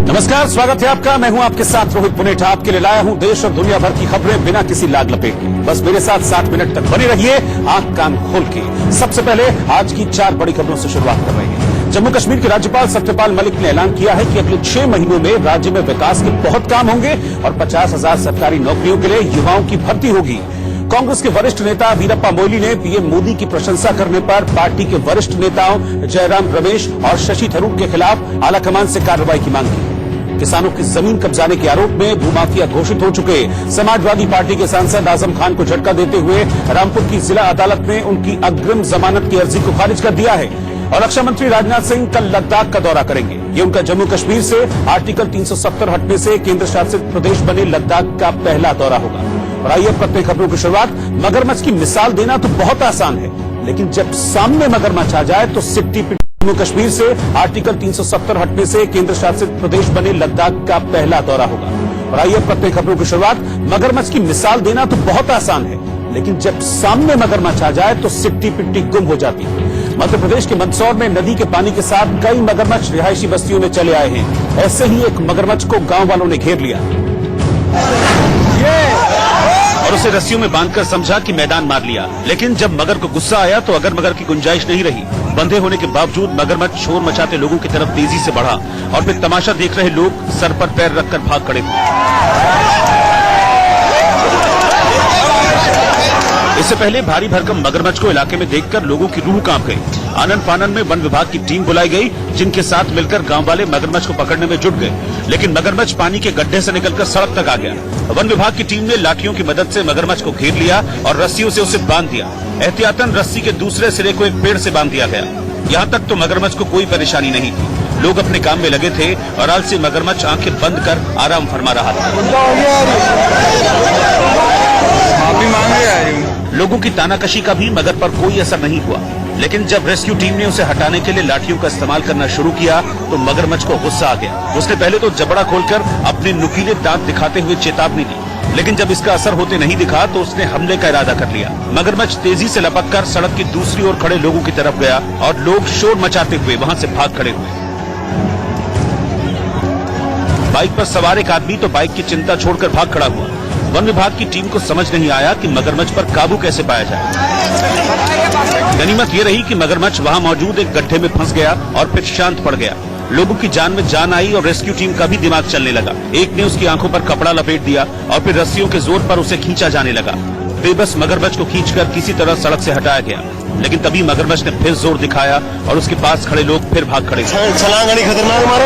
नमस्कार, स्वागत है आपका। मैं हूं आपके साथ रोहित पुनेठा। आपके लिए लाया हूं देश और दुनिया भर की खबरें बिना किसी लाग लपेट के। बस मेरे साथ 7 मिनट तक बने रहिए आंख कान खोल के। सबसे पहले आज की 4 बड़ी खबरों से शुरुआत कर रहे हैं। जम्मू कश्मीर के राज्यपाल सत्यपाल मलिक ने ऐलान किया है कि अगले 6 महीनों में राज्य में विकास के बहुत काम होंगे और 50,000 सरकारी नौकरियों के लिए युवाओं की भर्ती होगी। कांग्रेस के वरिष्ठ नेता वीरप्पा मोइली ने पीएम मोदी की प्रशंसा करने पर पार्टी के वरिष्ठ नेताओं जयराम रमेश और शशि थरूर के खिलाफ आलाकमान से कार्रवाई की मांग की। किसानों की जमीन कब्जाने के आरोप में भूमाफिया घोषित हो चुके समाजवादी पार्टी के सांसद आजम खान को झटका देते हुए रामपुर की जिला अदालत ने उनकी अग्रिम जमानत की अर्जी को खारिज कर दिया है। और रक्षा मंत्री राजनाथ सिंह कल लद्दाख का दौरा करेंगे। ये उनका जम्मू कश्मीर से आर्टिकल 370 हटने से केंद्र शासित प्रदेश बने लद्दाख का पहला दौरा होगा। और आइए प्रत्येक खबरों की शुरुआत। मगरमच्छ की मिसाल देना तो बहुत आसान है, लेकिन जब सामने मगरमच्छ आ जाए तो सिट्टी पिट्टी। जम्मू कश्मीर से आर्टिकल 370 हटने से केंद्र शासित प्रदेश बने लद्दाख का पहला दौरा होगा। और आइए प्रत्येक खबरों की शुरुआत। मगरमच्छ की मिसाल देना तो बहुत आसान है, लेकिन जब सामने मगरमच्छ आ जाए तो सिट्टी पिट्टी गुम हो जाती है। मध्य प्रदेश के मंदसौर में नदी के पानी के साथ कई मगरमच्छ रिहायशी बस्तियों में चले आए हैं। ऐसे ही एक मगरमच्छ को गांव वालों ने घेर लिया और उसे रस्सियों में बांधकर समझा कि मैदान मार लिया। लेकिन जब मगर को गुस्सा आया तो अगर मगर की गुंजाइश नहीं रही। बंधे होने के बावजूद मगरमच्छ शोर मचाते लोगों की तरफ तेजी से बढ़ा और फिर तमाशा देख रहे लोग सर पर पैर रखकर भाग खड़े हुए। इससे पहले भारी भरकम मगरमच्छ को इलाके में देखकर लोगों की रूह कांप गई। आनन फानन में वन विभाग की टीम बुलाई गई, जिनके साथ मिलकर गांव वाले मगरमच्छ को पकड़ने में जुट गए। लेकिन मगरमच्छ पानी के गड्ढे से निकलकर सड़क तक आ गया। वन विभाग की टीम ने लाठियों की मदद से मगरमच्छ को घेर लिया और रस्सियों से उसे बांध दिया। एहतियातन रस्सी के दूसरे सिरे को एक पेड़ से बांध दिया गया। यहाँ तक तो मगरमच्छ को कोई परेशानी नहीं थी। लोग अपने काम में लगे थे और आलसी मगरमच्छ आंखें बंद कर आराम फरमा रहा था। लोगों की तानाकशी का भी मगर पर कोई असर नहीं हुआ। लेकिन जब रेस्क्यू टीम ने उसे हटाने के लिए लाठियों का इस्तेमाल करना शुरू किया तो मगरमच्छ को गुस्सा आ गया। उसने पहले तो जबड़ा खोलकर अपने नुकीले दांत दिखाते हुए चेतावनी दी, लेकिन जब इसका असर होते नहीं दिखा तो उसने हमले का इरादा कर लिया। मगरमच्छ तेजी से लपककर सड़क की दूसरी ओर खड़े लोगों की तरफ गया और लोग शोर मचाते हुए वहां से भाग खड़े हुए। बाइक पर सवार एक आदमी तो बाइक की चिंता छोड़कर भाग खड़ा हुआ। वन विभाग की टीम को समझ नहीं आया कि मगरमच्छ पर काबू कैसे पाया जाए। गनीमत ये रही कि मगरमच्छ वहां मौजूद एक गड्ढे में फंस गया और फिर शांत पड़ गया। लोगों की जान में जान आई और रेस्क्यू टीम का भी दिमाग चलने लगा। एक ने उसकी आंखों पर कपड़ा लपेट दिया और फिर रस्सियों के जोर पर उसे खींचा जाने लगा। बेबस मगरमच्छ को खींचकर किसी तरह सड़क से हटाया गया। लेकिन तभी मगरमच्छ ने फिर जोर दिखाया और उसके पास खड़े लोग फिर भाग खड़े। छलांग खतरनाक मारे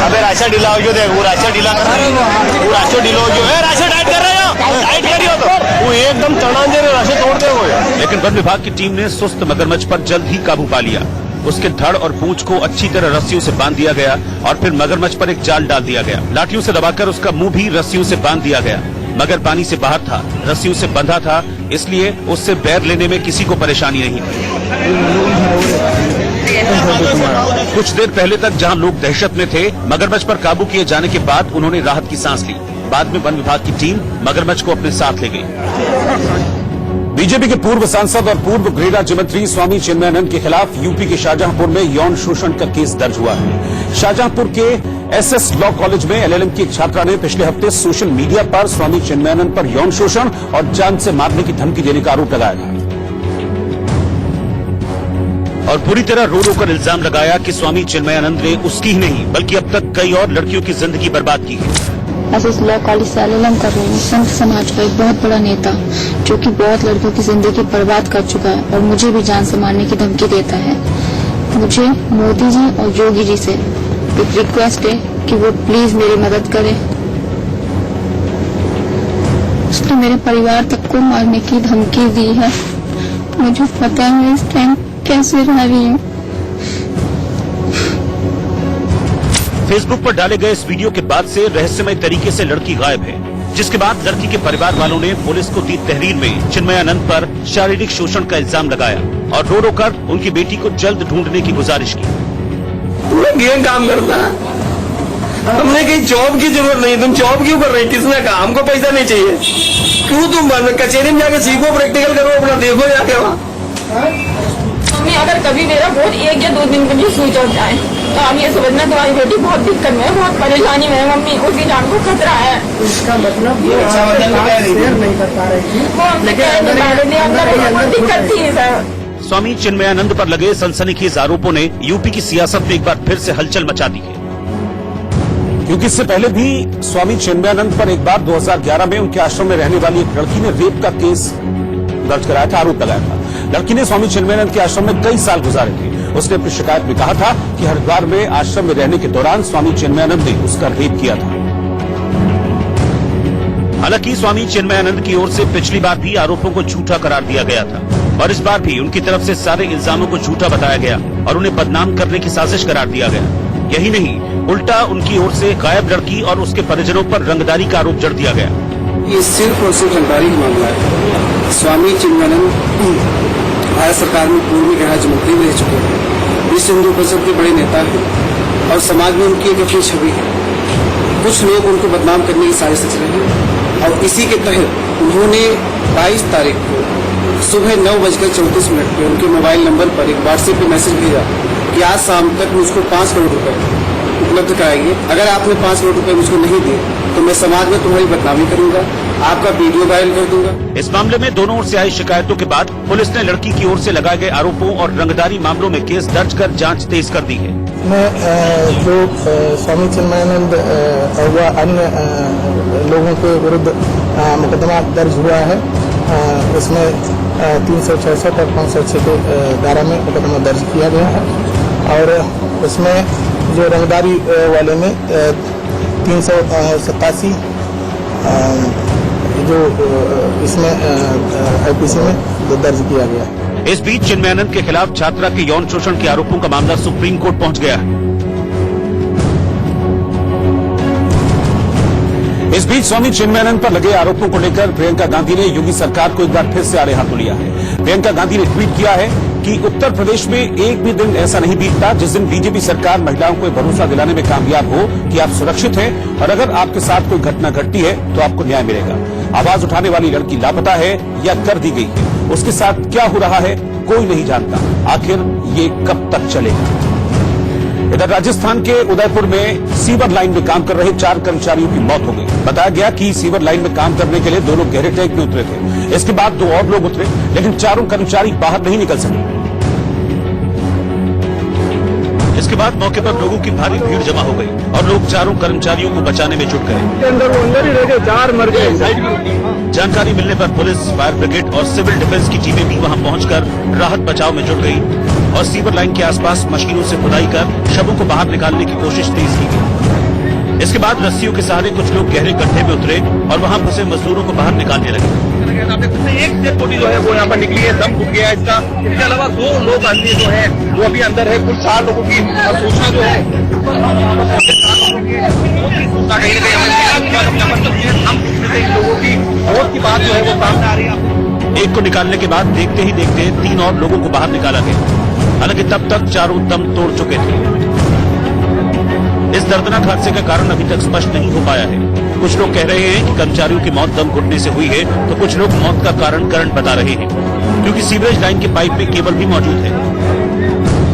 अबे राशा ढीला हो जो देख वो राशा ढीला जो है राशा टाइट कर रहे हो टाइट करियो तो वो एकदम तड़ान दे रहे राशा तोड़ते हुए। लेकिन वन विभाग की टीम ने सुस्त मगरमच्छ पर जल्द ही काबू पा लिया। उसके धड़ और पूंछ को अच्छी तरह रस्सियों से बांध दिया गया और फिर मगरमच्छ पर एक जाल डाल दिया गया। लाठियों से दबाकर उसका मुंह भी रस्सियों से बांध दिया गया। मगर पानी से बाहर था, रस्सियों से बंधा था, इसलिए उससे बैर लेने में किसी को परेशानी नहीं थी। कुछ देर पहले तक जहां लोग दहशत में थे, मगरमच्छ पर काबू किए जाने के बाद उन्होंने राहत की सांस ली। बाद में वन विभाग की टीम मगरमच्छ को अपने साथ ले गई। बीजेपी के पूर्व सांसद और पूर्व गृह राज्य मंत्री स्वामी चिन्मयानंद के खिलाफ यूपी के शाहजहांपुर में यौन शोषण का केस दर्ज हुआ है। शाहजहांपुर के एसएस लॉ कॉलेज में एलएलएम की एक छात्रा ने पिछले हफ्ते सोशल मीडिया पर स्वामी चिन्मयानंद पर यौन शोषण और जान से मारने की धमकी देने का आरोप लगाया और बुरी तरह रो रो कर इल्जाम लगाया कि स्वामी चिन्मयानंद ने उसकी ही नहीं बल्कि अब तक कई और लड़कियों की जिंदगी बर्बाद की है। एसएस लॉ कॉलेज से एलएलएम कर रही हूँ। संत समाज का एक बहुत बड़ा नेता जो कि बहुत लड़कियों की जिंदगी बर्बाद कर चुका है और मुझे भी जान से मारने की धमकी देता है। मुझे मोदी जी और योगी जी से एक रिक्वेस्ट है कि वो प्लीज मेरी मदद करें। उसने मेरे परिवार तक को मारने की धमकी दी है। मुझे पता है इस टाइम कैसे रह रही हूँ। फेसबुक पर डाले गए इस वीडियो के बाद से रहस्यमय तरीके से लड़की गायब है, जिसके बाद लड़की के परिवार वालों ने पुलिस को दी तहरीर में चिन्मयानंद पर शारीरिक शोषण का इल्जाम लगाया और रो रो कर उनकी बेटी को जल्द ढूंढने की गुजारिश की। ये काम करता हमने कहीं जॉब की जरूरत नहीं, तुम जॉब क्यों कर रही? किसने कहा? हमको पैसा नहीं चाहिए। क्यों तुम कचेरी में जाके सीखो, प्रैक्टिकल करो, अपना देखो जाके वहाँ। मम्मी अगर कभी मेरा बहुत 1 या 2 दिन के लिए स्विच ऑफ जाए तो आप ये समझना तुम्हारी बेटी बहुत दिक्कत में है, बहुत परेशानी में है मम्मी, उसकी जान को खतरा है। इसका मतलब ये शेयर नहीं कर पा रही थी, वो हमसे कह नहीं पा रहे थे, अंदर बहुत दिक्कत थी सर। स्वामी चिन्मयानंद पर लगे सनसनीखेज आरोपों ने यूपी की सियासत में एक बार फिर से हलचल मचा दी है, क्योंकि इससे पहले भी स्वामी चिन्मयानंद पर एक बार 2011 में उनके आश्रम में रहने वाली एक लड़की ने रेप का केस दर्ज कराया था, आरोप लगाया था। लड़की ने स्वामी चिन्मयानंद के आश्रम में कई साल गुजारे थे। उसने अपनी शिकायत में कहा था कि हरिद्वार में आश्रम में रहने के दौरान स्वामी चिन्मयानंद ने उसका रेप किया था। हालांकि स्वामी चिन्मयानंद की ओर से पिछली बार भी आरोपों को झूठा करार दिया गया था और इस बार भी उनकी तरफ से सारे इल्जामों को झूठा बताया गया और उन्हें बदनाम करने की साजिश करार दिया गया। यही नहीं, उल्टा उनकी ओर से गायब लड़की और उसके परिजनों पर रंगदारी का आरोप जड़ दिया गया। ये सिर्फ और सिर्फ रंगदारी का मामला है। स्वामी चिन्मयानंद भारत सरकार में पूर्व गृह राज्य मंत्री रह चुके हैं, विश्व हिंदू परिषद के बड़े नेता हैं और समाज में उनकी एक अपनी छवि है। कुछ लोग उनको बदनाम करने की साजिश रच रहे हैं और इसी के तहत उन्होंने 22 तारीख को सुबह 9:34 पे उनके मोबाइल नंबर पर एक व्हाट्सएप पे मैसेज भेजा कि आज शाम तक मुझको 5 करोड़ रुपए उपलब्ध कराएंगे। अगर आपने 5 करोड़ रुपए मुझको नहीं दिए तो मैं समाज में तुम्हारी बदनामी करूंगा, आपका वीडियो वायरल कर दूंगा। इस मामले में दोनों ओर से आई शिकायतों के बाद पुलिस ने लड़की की ओर से लगाए गए आरोपों और रंगदारी मामलों में केस दर्ज कर जांच तेज कर दी है। जो स्वामी चिन्मयानंद व अन्य लोगों के विरुद्ध मुकदमा दर्ज हुआ है, इसमें 366 और 506 के धारा में मुकदमा दर्ज किया गया है और उसमें जो रंगदारी वाले में 387 जो इसमें आईपीसी में दर्ज किया गया है। इस बीच चिन्मयानंद के खिलाफ छात्रा के यौन शोषण के आरोपों का मामला सुप्रीम कोर्ट पहुंच गया है। इस बीच स्वामी चिन्मयानंद पर लगे आरोपों को लेकर प्रियंका गांधी ने योगी सरकार को एक बार फिर से आड़े हाथों लिया है। प्रियंका गांधी ने ट्वीट किया है कि उत्तर प्रदेश में एक भी दिन ऐसा नहीं बीतता जिस दिन बीजेपी सरकार महिलाओं को भरोसा दिलाने में कामयाब हो कि आप सुरक्षित हैं और अगर आपके साथ कोई घटना घटती है तो आपको न्याय मिलेगा। आवाज उठाने वाली लड़की लापता है या कर दी गई है, उसके साथ क्या हो रहा है कोई नहीं जानता। आखिर ये कब तक चलेगा? इधर राजस्थान के उदयपुर में सीवर लाइन में काम कर रहे 4 कर्मचारियों की मौत हो गई। बताया गया कि सीवर लाइन में काम करने के लिए 2 लोग गहरे टैंक में उतरे थे। इसके बाद 2 और लोग उतरे, लेकिन चारों कर्मचारी बाहर नहीं निकल सके। इसके बाद मौके पर लोगों की भारी भीड़ जमा हो गई और लोग चारों कर्मचारियों को बचाने में जुट गए। अंदर ही रह गए, 4 मर गए। जानकारी मिलने पर पुलिस, फायर ब्रिगेड और सिविल डिफेंस की टीमें भी वहां पहुंचकर राहत बचाव में जुट गई और सीवर लाइन के आसपास मशीनों से खुदाई कर शवों को बाहर निकालने की कोशिश तेज की गई। इसके बाद रस्सियों के सहारे कुछ लोग गहरे गड्ढे में उतरे और वहां फंसे मजदूरों को बाहर निकालने लगे। एक डेड बॉडी जो है वो यहाँ पर निकली है, दम घुट गया इसका। इसके अलावा 2 लोग अन्य जो है वो अभी अंदर है। कुल 4 लोगों की सूचना जो है लोगों की मौत की बात जो है वो सामने आ रही है। एक को निकालने के बाद देखते ही देखते 3 और लोगों को बाहर निकाला गया। हालांकि तब तक चारों दम तोड़ चुके थे। इस दर्दनाक हादसे का कारण अभी तक स्पष्ट नहीं हो पाया है। कुछ लोग कह रहे हैं कि कर्मचारियों की मौत दम घुटने से हुई है, तो कुछ लोग मौत का कारण करंट बता रहे हैं, क्योंकि सीवरेज लाइन के पाइप में केबल भी मौजूद है,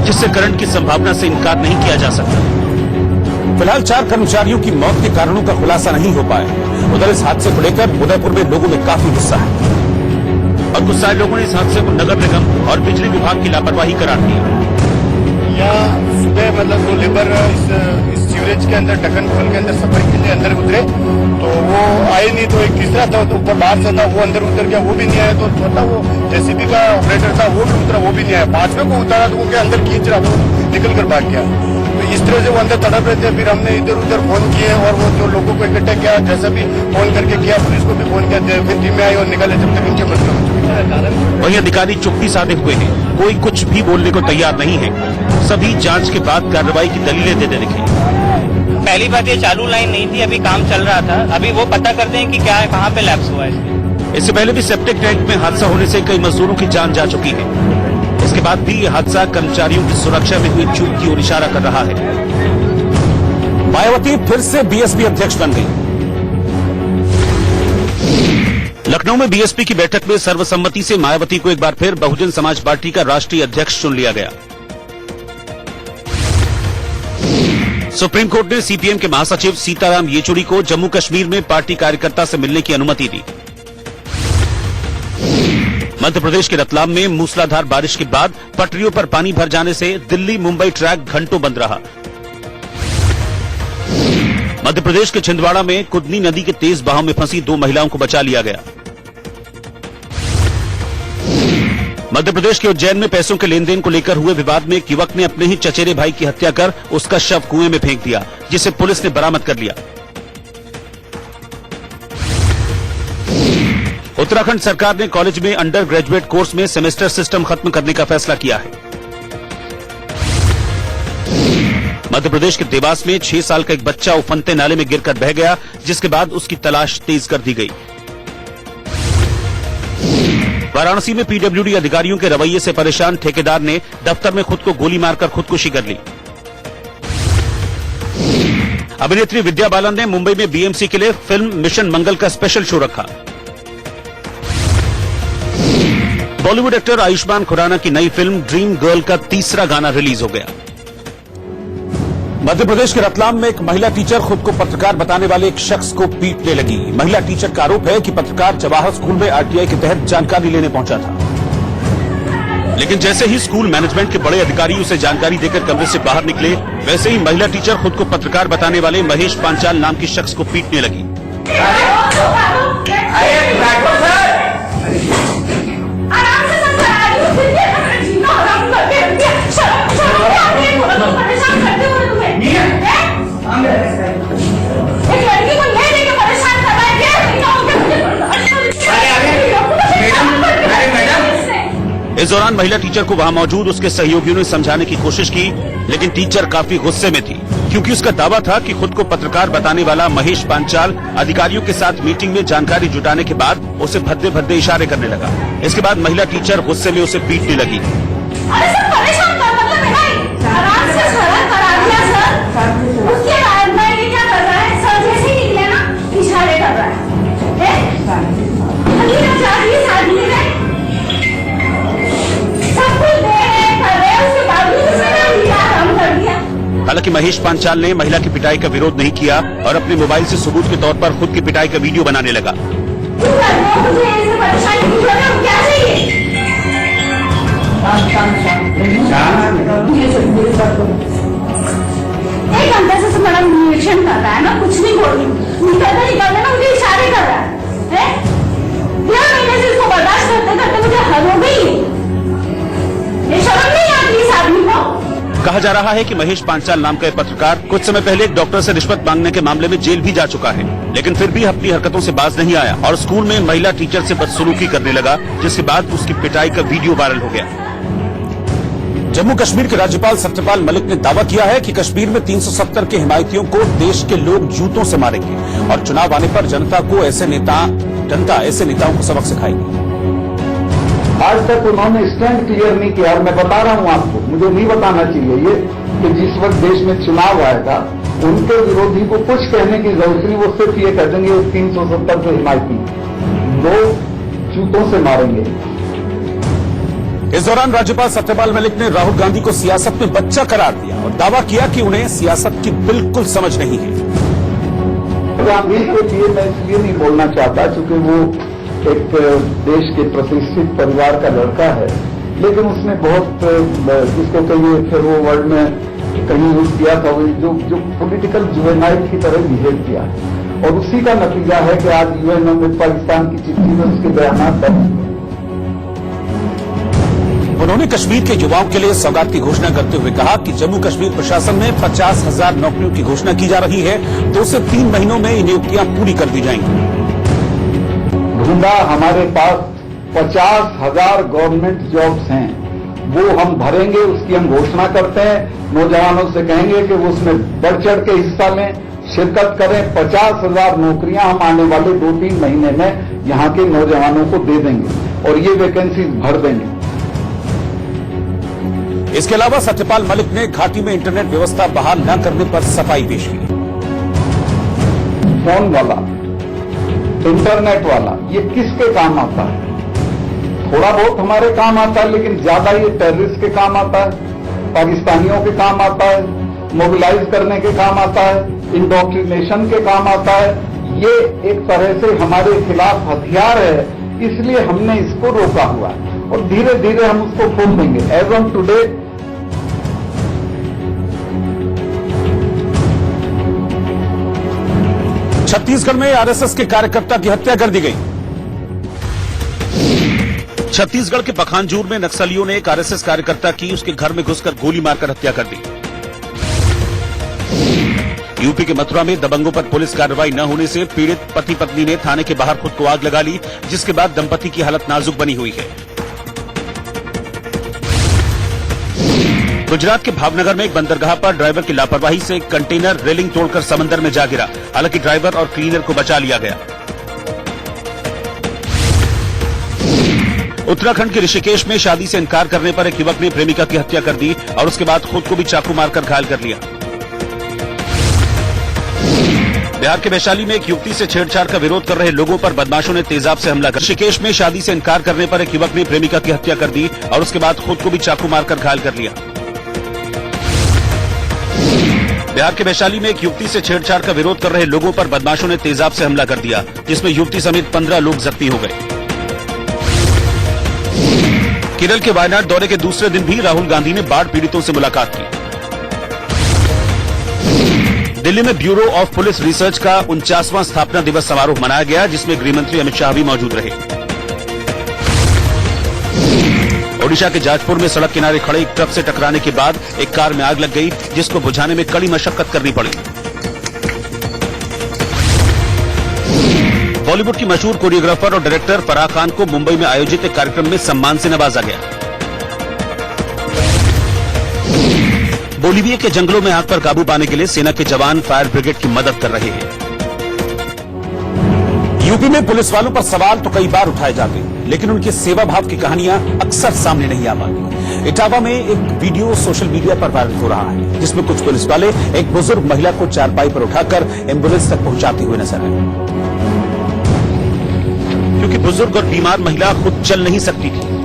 जिससे करंट की संभावना से इनकार नहीं किया जा सकता। फिलहाल 4 कर्मचारियों की मौत के कारणों का खुलासा नहीं हो पाया। उधर इस हादसे को लेकर उदयपुर में लोगों में काफी गुस्सा है और गुस्साए लोगों ने इस हादसे को नगर निगम और बिजली विभाग की लापरवाही करार दिया। यहाँ सुबह मतलब वो लेबर इस सीवरेज के अंदर ढक्कन खोल के अंदर सफाई के लिए अंदर उतरे तो वो आए नहीं, तो एक तीसरा था तो ऊपर बाहर से था वो अंदर उतर गया, वो भी नहीं आया। तो छोटा वो जेसीबी का ऑपरेटर था वो भी उतरा, वो भी नहीं आया। 5वें को उतारा तो वो क्या अंदर खींच रहा था, वो निकल कर भाग गया। तो इस तरह से वो अंदर तड़प रहे थे। फिर हमने इधर उधर फोन किए और वो जो लोगों को इकट्ठा किया, जैसा भी फोन करके किया, पुलिस को भी फोन किया, फिर टीमें आई और निकाले जब तक इनके मसले हो चुके। वहीं अधिकारी चुप्पी साधे हुए हैं, कोई कुछ भी बोलने को तैयार नहीं है। सभी जांच के बाद कार्रवाई की दलीलें देने दिखे। पहली बात ये चालू लाइन नहीं थी, अभी काम चल रहा था। अभी वो पता करते हैं कि क्या है, कहाँ पे लैप्स हुआ है। इससे पहले भी सेप्टिक टैंक में हादसा होने से कई मजदूरों की जान जा चुकी है। इसके बाद भी यह हादसा कर्मचारियों की सुरक्षा में हुई चूक की ओर इशारा कर रहा है। मायावती फिर से बीएसपी अध्यक्ष बन गई। लखनऊ में बीएसपी की बैठक में सर्वसम्मति से मायावती को एक बार फिर बहुजन समाज पार्टी का राष्ट्रीय अध्यक्ष चुन लिया गया। सुप्रीम कोर्ट ने सीपीएम के महासचिव सीताराम येचुरी को जम्मू कश्मीर में पार्टी कार्यकर्ता से मिलने की अनुमति दी। मध्य प्रदेश के रतलाम में मूसलाधार बारिश के बाद पटरियों पर पानी भर जाने से दिल्ली मुंबई ट्रैक घंटों बंद रहा। मध्य प्रदेश के छिंदवाड़ा में कुदनी नदी के तेज बहाव में फंसी 2 महिलाओं को बचा लिया गया। मध्य प्रदेश के उज्जैन में पैसों के लेन देन को लेकर हुए विवाद में एक युवक ने अपने ही चचेरे भाई की हत्या कर उसका शव कुएं में फेंक दिया, जिसे पुलिस ने बरामद कर लिया। उत्तराखंड सरकार ने कॉलेज में अंडर ग्रेजुएट कोर्स में सेमेस्टर सिस्टम खत्म करने का फैसला किया है। मध्य प्रदेश के देवास में 6 साल का एक बच्चा उफनते नाले में गिरकर बह गया, जिसके बाद उसकी तलाश तेज कर दी गई। वाराणसी में पीडब्ल्यूडी अधिकारियों के रवैये से परेशान ठेकेदार ने दफ्तर में खुद को गोली मारकर खुदकुशी कर ली। अभिनेत्री विद्या बालन ने मुंबई में बीएमसी के लिए फिल्म मिशन मंगल का स्पेशल शो रखा। बॉलीवुड एक्टर आयुष्मान खुराना की नई फिल्म ड्रीम गर्ल का तीसरा गाना रिलीज हो गया। मध्य प्रदेश के रतलाम में एक महिला टीचर खुद को पत्रकार बताने वाले एक शख्स को पीटने लगी। महिला टीचर का आरोप है कि पत्रकार जवाहर स्कूल में आरटीआई के तहत जानकारी लेने पहुंचा था, लेकिन जैसे ही स्कूल मैनेजमेंट के बड़े अधिकारी उसे जानकारी देकर कमरे से बाहर निकले, वैसे ही महिला टीचर खुद को पत्रकार बताने वाले महेश पांचाल नाम की शख्स को पीटने लगी। इस दौरान महिला टीचर को वहां मौजूद उसके सहयोगियों ने समझाने की कोशिश की, लेकिन टीचर काफी गुस्से में थी, क्योंकि उसका दावा था कि खुद को पत्रकार बताने वाला महेश पांचाल अधिकारियों के साथ मीटिंग में जानकारी जुटाने के बाद उसे भद्दे भद्दे इशारे करने लगा। इसके बाद महिला टीचर गुस्से में उसे पीटने लगी। हालांकि महेश पांचाल ने महिला की पिटाई का विरोध नहीं किया और अपने मोबाइल से सबूत के तौर पर खुद की पिटाई का वीडियो बनाने लगा। एक घंटे से मैडम निरीक्षण कर रहा है ना, कुछ नहीं बोल रही, निकलना मुझे इशारे कर रहा है। 1 महीने से इसको बर्दाश्त करते करते मुझे हद हो गई। ये शर्म नहीं आती इस आदमी को। कहा जा रहा है कि महेश पांचाल नाम का एक पत्रकार कुछ समय पहले एक डॉक्टर से रिश्वत मांगने के मामले में जेल भी जा चुका है, लेकिन फिर भी अपनी हरकतों से बाज नहीं आया और स्कूल में महिला टीचर से बदसलूकी करने लगा, जिसके बाद उसकी पिटाई का वीडियो वायरल हो गया। जम्मू कश्मीर के राज्यपाल सत्यपाल मलिक ने दावा किया है कि कश्मीर में 370 के हिमायतियों को देश के लोग जूतों से मारेंगे और चुनाव आने पर जनता ऐसे नेताओं को सबक सिखाएगी। आज तक उन्होंने स्टैंड क्लियर नहीं किया और मैं बता रहा हूं आपको, मुझे नहीं बताना चाहिए ये कि जिस वक्त देश में चुनाव आएगा उनके विरोधी को कुछ कहने की जरूरत नहीं, वो सिर्फ ये कह देंगे 370 के हिमायती लोग जूतों से मारेंगे। इस दौरान राज्यपाल सत्यपाल मलिक ने राहुल गांधी को सियासत में बच्चा करार दिया और दावा किया कि उन्हें सियासत की बिल्कुल समझ नहीं है। गांधी के लिए मैं इसलिए नहीं बोलना चाहता क्योंकि वो एक देश के प्रतिष्ठित परिवार का लड़का है, लेकिन उसने बहुत जिसको कहिए फिर वो वर्ड में कहीं यूज किया था, जो पॉलिटिकल जुवेनाइल की तरह बिहेव किया और उसी का नतीजा है कि आज यूएन में पाकिस्तान की चिट्ठी में उसके बयान दर्ज। उन्होंने कश्मीर के युवाओं के लिए सौगात की घोषणा करते हुए कहा कि जम्मू कश्मीर प्रशासन में 50,000 नौकरियों की घोषणा की जा रही है। 2 से 3 महीनों में ये नियुक्तियां पूरी कर दी जाएंगी। ढूंढा हमारे पास 50,000 गवर्नमेंट जॉब्स हैं, वो हम भरेंगे, उसकी हम घोषणा करते हैं। नौजवानों से कहेंगे कि वो उसमें बढ़ चढ़ के हिस्सा लें, शिरकत करें। 50,000 नौकरियां हम आने वाले 2-3 महीने में यहां के नौजवानों को दे देंगे और ये वैकेंसीज भर देंगे। इसके अलावा सत्यपाल मलिक ने घाटी में इंटरनेट व्यवस्था बहाल न करने पर सफाई पेश की। फोन वाला, इंटरनेट वाला, ये किसके काम आता है? थोड़ा बहुत हमारे काम आता है, लेकिन ज्यादा ये टेररिस्ट के काम आता है, पाकिस्तानियों के काम आता है, मोबिलाइज करने के काम आता है, इंडोक्ट्रिनेशन के काम आता है। ये एक तरह से हमारे खिलाफ हथियार है, इसलिए हमने इसको रोका हुआ है और धीरे धीरे हम उसको खोल देंगे। एज ऑन टुडे छत्तीसगढ़ में आरएसएस के कार्यकर्ता की हत्या कर दी गई। छत्तीसगढ़ के पखानजूर में नक्सलियों ने एक आरएसएस कार्यकर्ता की उसके घर में घुसकर गोली मारकर हत्या कर दी। यूपी के मथुरा में दबंगों पर पुलिस कार्रवाई न होने से पीड़ित पति पत्नी ने थाने के बाहर खुद को आग लगा ली, जिसके बाद दंपति की हालत नाजुक बनी हुई है। गुजरात के भावनगर में एक बंदरगाह पर ड्राइवर की लापरवाही से एक कंटेनर रेलिंग तोड़कर समंदर में जा गिरा। हालांकि ड्राइवर और क्लीनर को बचा लिया गया। उत्तराखंड के ऋषिकेश में शादी से इनकार करने पर एक युवक ने प्रेमिका की हत्या कर दी और उसके बाद खुद को भी चाकू मारकर घायल कर लिया। बिहार के वैशाली में एक युवती से छेड़छाड़ का विरोध कर रहे लोगों पर बदमाशों ने तेजाब से हमला कर। ऋषिकेश में शादी से इनकार करने पर एक युवक ने प्रेमिका की हत्या कर दी और उसके बाद खुद को भी चाकू मारकर घायल कर लिया। बिहार के वैशाली में एक युवती से छेड़छाड़ का विरोध कर रहे लोगों पर बदमाशों ने तेजाब से हमला कर दिया, जिसमें युवती समेत 15 लोग जख्मी हो गए। केरल के वायनाड दौरे के दूसरे दिन भी राहुल गांधी ने बाढ़ पीड़ितों से मुलाकात की। दिल्ली में ब्यूरो ऑफ पुलिस रिसर्च का 49वां स्थापना दिवस समारोह मनाया गया, जिसमें गृहमंत्री अमित शाह भी मौजूद रहे। ओडिशा के जाजपुर में सड़क किनारे खड़े एक ट्रक से टकराने के बाद एक कार में आग लग गई, जिसको बुझाने में कड़ी मशक्कत करनी पड़ी। बॉलीवुड की मशहूर कोरियोग्राफर और डायरेक्टर फराह खान को मुंबई में आयोजित एक कार्यक्रम में सम्मान से नवाजा गया। बोलीविया के जंगलों में आग पर काबू पाने के लिए सेना के जवान फायर ब्रिगेड की मदद कर रहे हैं। यूपी में पुलिस वालों पर सवाल तो कई बार उठाए जाते हैं, लेकिन उनके सेवा भाव की कहानियां अक्सर सामने नहीं आ पाती। इटावा में एक वीडियो सोशल मीडिया पर वायरल हो रहा है, जिसमें कुछ पुलिस वाले एक बुजुर्ग महिला को चारपाई पर उठाकर एम्बुलेंस तक पहुंचाते हुए नजर आए। क्योंकि बुजुर्ग और बीमार महिला खुद चल नहीं सकती थी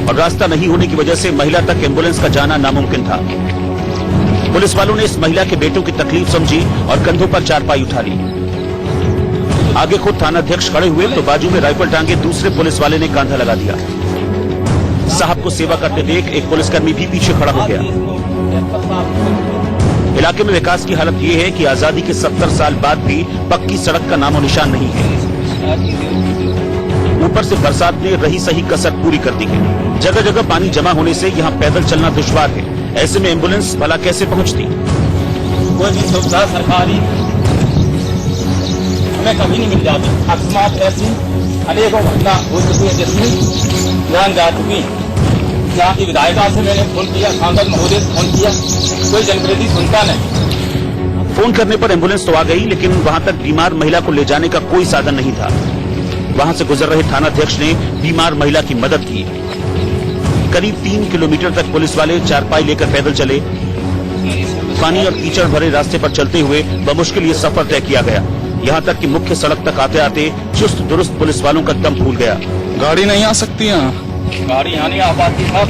और रास्ता नहीं होने की वजह से महिला तक एम्बुलेंस का जाना नामुमकिन था। पुलिस वालों ने इस महिला के बेटों की तकलीफ समझी और कंधों पर चारपाई उठा ली। आगे खुद थानाध्यक्ष खड़े हुए तो बाजू में राइफल टांगे दूसरे पुलिस वाले ने कांधा लगा दिया। साहब को सेवा करते देख एक पुलिसकर्मी भी पीछे खड़ा हो गया। इलाके में विकास की हालत ये है कि आजादी के 70 साल बाद भी पक्की सड़क का नामो निशान नहीं है। ऊपर से बरसात ने रही सही कसर पूरी कर दी है। जगह जगह पानी जमा होने से यहाँ पैदल चलना दुश्वार है। ऐसे में एम्बुलेंस भला कैसे पहुँचती? कोई भी सुविधा सरकारी हमें कभी नहीं मिल जाती। अकस्मात ऐसी अनेकों घटना हो चुकी है, जिसमें जान जा चुकी। यहाँ की विधायिका से मैंने फोन किया, सांसद महोदय से फोन किया, कोई जनप्रतिनिधि सुनता नहीं। फोन करने पर एम्बुलेंस तो आ गई, लेकिन वहां तक बीमार महिला को ले जाने का कोई साधन नहीं था। वहां से गुजर रहे थानाध्यक्ष ने बीमार महिला की मदद की। करीब 3 किलोमीटर तक पुलिस वाले चारपाई लेकर पैदल चले। पानी और कीचड़ भरे रास्ते पर चलते हुए बमुश्किल ये सफर तय किया गया। यहाँ तक कि मुख्य सड़क तक आते आते चुस्त दुरुस्त पुलिस वालों का दम फूल गया। गाड़ी नहीं आ सकती यहाँ, गाड़ी यहाँ नहीं आ पाती साहब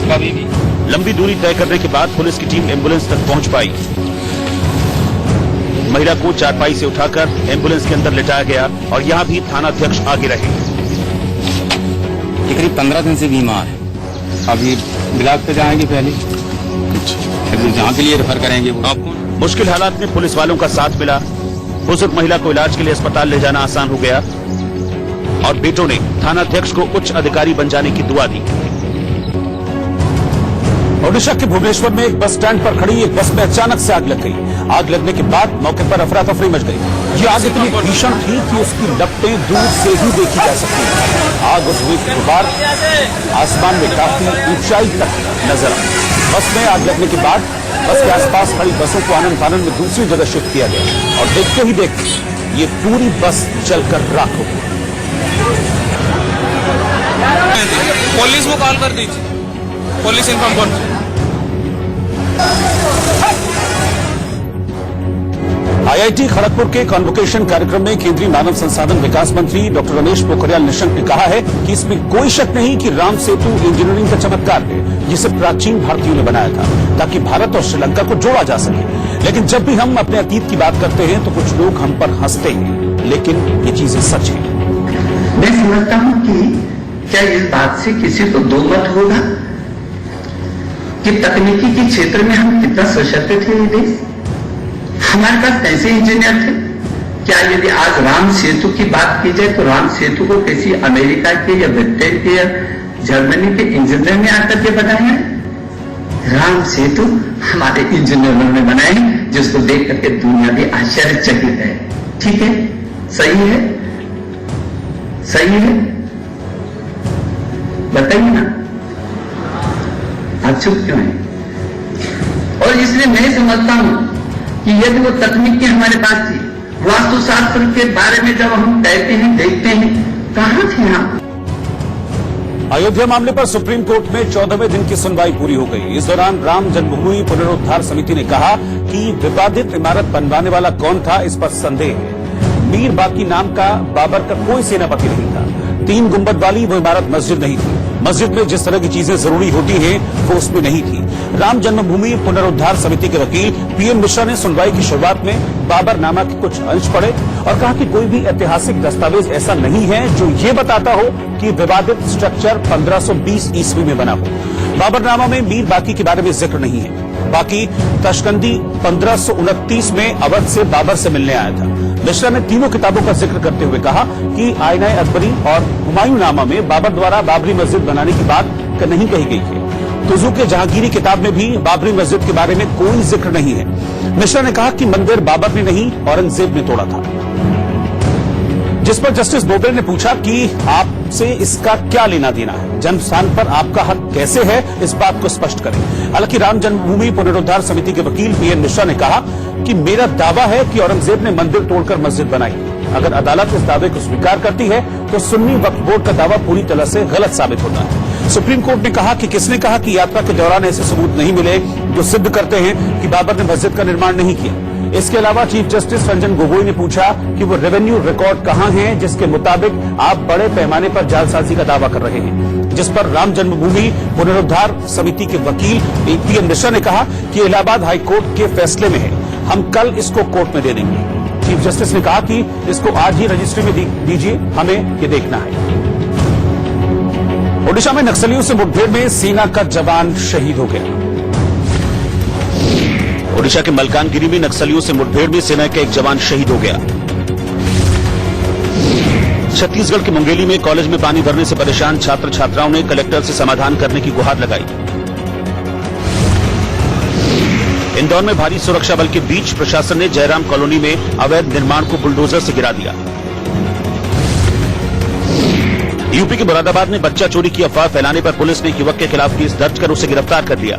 कभी भी। लंबी दूरी तय करने के बाद पुलिस की टीम एम्बुलेंस तक पहुंच पाई। महिला को चारपाई से उठाकर एम्बुलेंस के अंदर लिटाया गया और यहाँ भी थानाध्यक्ष आगे रहे। करीब 15 दिन से बीमार है। अभी ब्लॉक पे जाएंगे पहले, जहाँ के लिए रेफर करेंगे वो। आपको मुश्किल हालात में पुलिस वालों का साथ मिला। बुजुर्ग महिला को इलाज के लिए अस्पताल ले जाना आसान हो गया और बेटों ने थानाध्यक्ष को उच्च अधिकारी बन जाने की दुआ दी। ओडिशा के भुवनेश्वर में एक बस स्टैंड पर खड़ी एक बस में अचानक से आग लग गई। आग लगने के बाद मौके पर अफरा तफरी मच गई। ये आग इतनी भीषण थी कि उसकी लपटें दूर से ही देखी जा सकती हैं। आग और धुएं की गुबार आसमान में काफी ऊंचाई तक नजर आई। बस में आग लगने के बाद बस के आसपास खड़ी बसों को आनंद फानंद में दूसरी जगह शिफ्ट किया गया और देखते ही देखते ये पूरी बस जलकर राख हो गई। पुलिस को कॉल कर दीजिए, पुलिस इन्फॉर्म कर। आईआईटी खड़गपुर के कॉन्वोकेशन कार्यक्रम में केंद्रीय मानव संसाधन विकास मंत्री डॉक्टर रमेश पोखरियाल निशंक ने कहा है कि इसमें कोई शक नहीं कि राम सेतु इंजीनियरिंग का चमत्कार है। जिसे प्राचीन भारतीयों ने बनाया था ताकि भारत और श्रीलंका को जोड़ा जा सके। लेकिन जब भी हम अपने अतीत की बात करते हैं तो कुछ लोग हम पर हंसते हैं, लेकिन ये चीजें सच है। मैं समझता हूं कि क्या इस बात से किसी को दो मत होगा कि तकनीकी के क्षेत्र में हम कितना सशक्त थे ये देश, हमारे पास कैसे इंजीनियर थे। क्या यदि आज राम सेतु की बात की जाए तो राम सेतु को किसी अमेरिका के या ब्रिटेन के या जर्मनी के इंजीनियर ने आकर के बनाया है? राम सेतु हमारे इंजीनियरों ने बनाए, जिसको देख करके दुनिया भी आश्चर्यचकित है। ठीक है, सही है, सही है, बताइए ना, आप चुप क्यों हैं? और इसलिए मैं समझता हूं कि यदि वो तकनीकी हमारे पास थी, वास्तुशास्त्र के बारे में जब हम कहते हैं, देखते हैं, कहां थे हम? अयोध्या मामले पर सुप्रीम कोर्ट में 14वें दिन की सुनवाई पूरी हो गई। इस दौरान राम जन्मभूमि पुनरुद्धार समिति ने कहा कि विवादित इमारत बनवाने वाला कौन था, इस पर संदेह है। मीर बाकी नाम का बाबर का कोई सेनापति नहीं था। 3 गुंबद वाली वो इमारत मस्जिद नहीं थी। मस्जिद में जिस तरह की चीजें जरूरी होती हैं वो उसमें नहीं थी। राम जन्मभूमि पुनरुद्धार समिति के वकील पीएन मिश्रा ने सुनवाई की शुरुआत में बाबरनामा के कुछ अंश पढ़े और कहा कि कोई भी ऐतिहासिक दस्तावेज ऐसा नहीं है जो ये बताता हो कि विवादित स्ट्रक्चर 1520 ईस्वी में बना हो। बाबरनामा में मीर बाकी के बारे में जिक्र नहीं है। बाकी तशकंदी 1529 में अवध से बाबर से मिलने आया था। मिश्रा ने तीनों किताबों का जिक्र करते हुए कहा कि आईना अकबरी और हुमायूंनामा में बाबर द्वारा बाबरी मस्जिद बनाने की बात नहीं कही गई है। तुजू के जहांगीरी किताब में भी बाबरी मस्जिद के बारे में कोई जिक्र नहीं है। मिश्रा ने कहा कि मंदिर बाबर ने नहीं औरंगजेब ने तोड़ा था। जिस पर जस्टिस बोबडे ने पूछा कि आपसे इसका क्या लेना देना है, जन्म स्थान पर आपका हक कैसे है, इस बात को स्पष्ट करें। हालांकि राम जन्मभूमि पुनरुद्धार समिति के वकील पीएन मिश्रा ने कहा कि मेरा दावा है कि औरंगजेब ने मंदिर तोड़कर मस्जिद बनाई। अगर अदालत इस दावे को स्वीकार करती है तो सुन्नी वक्फ बोर्ड का दावा पूरी तरह से गलत साबित होता है। सुप्रीम कोर्ट ने कहा कि किसने कहा कि यात्रा के दौरान ऐसे सबूत नहीं मिले जो सिद्ध करते हैं कि बाबर ने मस्जिद का निर्माण नहीं किया। इसके अलावा चीफ जस्टिस रंजन गोगोई ने पूछा कि वो रेवेन्यू रिकॉर्ड कहां है जिसके मुताबिक आप बड़े पैमाने पर जालसाजी का दावा कर रहे हैं। जिस पर राम जन्मभूमि पुनरुद्धार समिति के वकील पीएन मिश्रा ने कहा कि इलाहाबाद हाईकोर्ट के फैसले में है, हम कल इसको कोर्ट में दे देंगे। चीफ जस्टिस ने कहा कि इसको आज ही रजिस्ट्री में दीजिए, हमें ये देखना है। ओडिशा में नक्सलियों से मुठभेड़ में सेना का जवान शहीद हो गया। ओडिशा के मलकानगिरी में नक्सलियों से मुठभेड़ में सेना का एक जवान शहीद हो गया। छत्तीसगढ़ के मुंगेली में कॉलेज में पानी भरने से परेशान छात्र छात्राओं ने कलेक्टर से समाधान करने की गुहार लगाई। इंदौर में भारी सुरक्षा बल के बीच प्रशासन ने जयराम कॉलोनी में अवैध निर्माण को बुलडोजर से गिरा दिया। यूपी के मुरादाबाद में बच्चा चोरी की अफवाह फैलाने पर पुलिस ने युवक के खिलाफ केस दर्ज कर उसे गिरफ्तार कर लिया।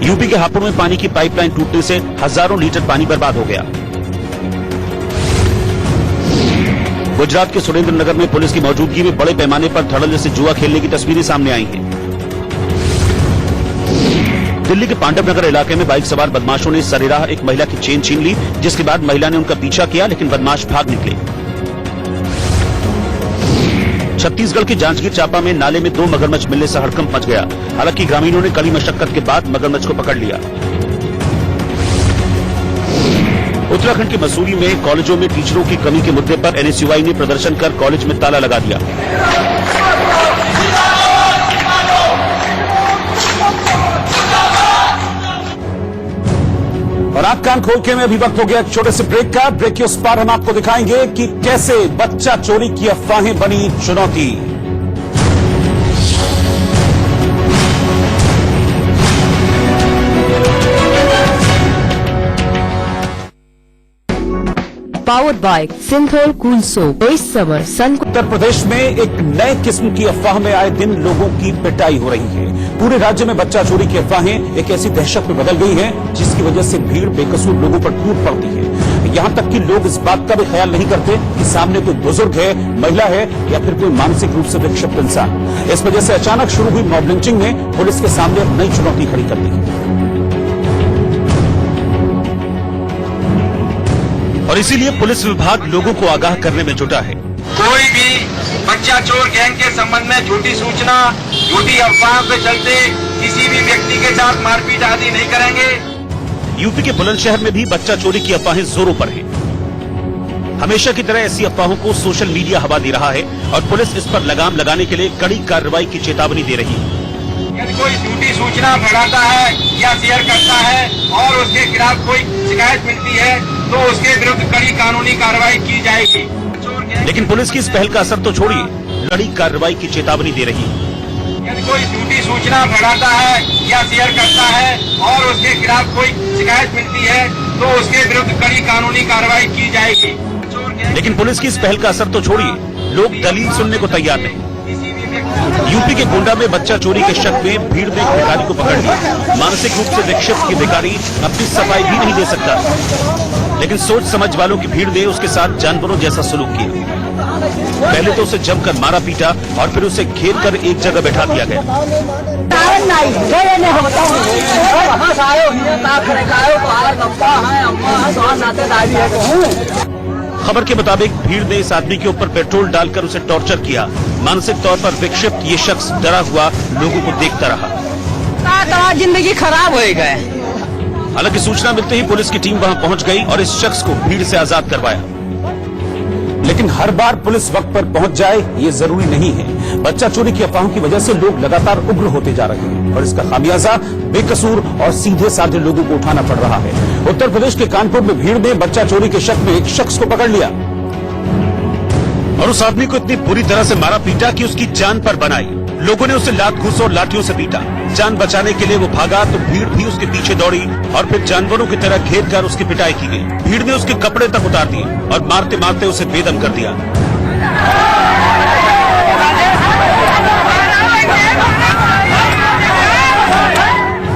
यूपी के हापुड़ में पानी की पाइपलाइन टूटने से हजारों लीटर पानी बर्बाद हो गया। गुजरात के सुरेंद्रनगर में पुलिस की मौजूदगी में बड़े पैमाने पर धड़ल्ले से जुआ खेलने की तस्वीरें सामने आई हैं। दिल्ली के पांडव नगर इलाके में बाइक सवार बदमाशों ने सरेराह एक महिला की चेन छीन ली, जिसके बाद महिला ने उनका पीछा किया लेकिन बदमाश भाग निकले। छत्तीसगढ़ के जांजगीर चांपा में नाले में 2 मगरमच्छ मिलने से हड़कंप मच गया। हालांकि ग्रामीणों ने कड़ी मशक्कत के बाद मगरमच्छ को पकड़ लिया। उत्तराखंड के मसूरी में कॉलेजों में टीचरों की कमी के मुद्दे पर एनएसयूआई ने प्रदर्शन कर कॉलेज में ताला लगा दिया। और आप कान खोल के में अभी वक्त हो गया एक छोटे से ब्रेक का। ब्रेक के उस पार हम आपको दिखाएंगे कि कैसे बच्चा चोरी की अफवाहें बनी चुनौती। Powered by Cinthol cool soap. इस समर सन। उत्तर प्रदेश में एक नए किस्म की अफवाह में आए दिन लोगों की पिटाई हो रही है। पूरे राज्य में बच्चा चोरी की अफवाहें एक ऐसी दहशत में बदल गई हैं जिसकी वजह से भीड़ बेकसूर लोगों पर टूट पड़ती है। यहाँ तक कि लोग इस बात का भी ख्याल नहीं करते कि सामने कोई बुजुर्ग है, महिला है या फिर कोई मानसिक रूप से विक्षिप्त इंसान। इस वजह से अचानक शुरू हुई मॉब लिंचिंग ने पुलिस के सामने एक नई चुनौती खड़ी कर दी है। और इसीलिए पुलिस विभाग लोगों को आगाह करने में जुटा है। कोई भी बच्चा चोर गैंग के संबंध में झूठी सूचना, झूठी अफवाह के चलते किसी भी व्यक्ति के साथ मारपीट आदि नहीं करेंगे। यूपी के बुलंदशहर में भी बच्चा चोरी की अफवाहें जोरों पर है। हमेशा की तरह ऐसी अफवाहों को सोशल मीडिया हवा दे रहा है और पुलिस इस पर लगाम लगाने के लिए कड़ी कार्रवाई की चेतावनी दे रही है। यदि कोई झूठी सूचना फैलाता है या शेयर करता है और उसके खिलाफ कोई शिकायत मिलती है तो उसके विरुद्ध कड़ी कानूनी कार्रवाई की जाएगी। लेकिन पुलिस की इस पहल का असर तो छोड़िए, कड़ी कार्रवाई की चेतावनी दे रही है। यदि कोई झूठी सूचना फैलाता है या शेयर करता है और उसके खिलाफ कोई शिकायत मिलती है तो उसके विरुद्ध कड़ी कानूनी कार्रवाई की जाएगी। लेकिन पुलिस की इस पहल का असर तो छोड़िए, लोग दलील सुनने को तैयार नहीं। यूपी के गोंडा में बच्चा चोरी के शक में भीड़ ने एक भिखारी को पकड़ लिया। मानसिक रूप से विक्षिप्त ये भिखारी अपनी सफाई भी नहीं दे सकता, लेकिन सोच समझ वालों की भीड़ ने उसके साथ जानवरों जैसा सलूक किया। पहले तो उसे जमकर मारा पीटा और फिर उसे घेर कर एक जगह बैठा दिया गया। खबर के मुताबिक भीड़ ने इस आदमी के ऊपर पेट्रोल डालकर उसे टॉर्चर किया। मानसिक तौर पर विक्षिप्त ये शख्स डरा हुआ लोगों को देखता रहा। जिंदगी खराब हो गए। हालांकि सूचना मिलते ही पुलिस की टीम वहां पहुंच गई और इस शख्स को भीड़ से आजाद करवाया। लेकिन हर बार पुलिस वक्त पर पहुंच जाए ये जरूरी नहीं है। बच्चा चोरी की अफवाहों की वजह से लोग लगातार उग्र होते जा रहे हैं और इसका खामियाजा बेकसूर और सीधे साधे लोगों को उठाना पड़ रहा है। उत्तर प्रदेश के कानपुर में भीड़ ने बच्चा चोरी के शक में एक शख्स को पकड़ लिया और उस आदमी को इतनी बुरी तरह से मारा पीटा कि उसकी जान पर बनाई। लोगों ने उसे लात घूस और लाठियों से पीटा। जान बचाने के लिए वो भागा तो भीड़ भी उसके पीछे दौड़ी और फिर जानवरों की तरह घेर कर उसकी पिटाई की गई। भीड़ ने उसके कपड़े तक उतार दिए और मारते मारते उसे बेदम कर दिया।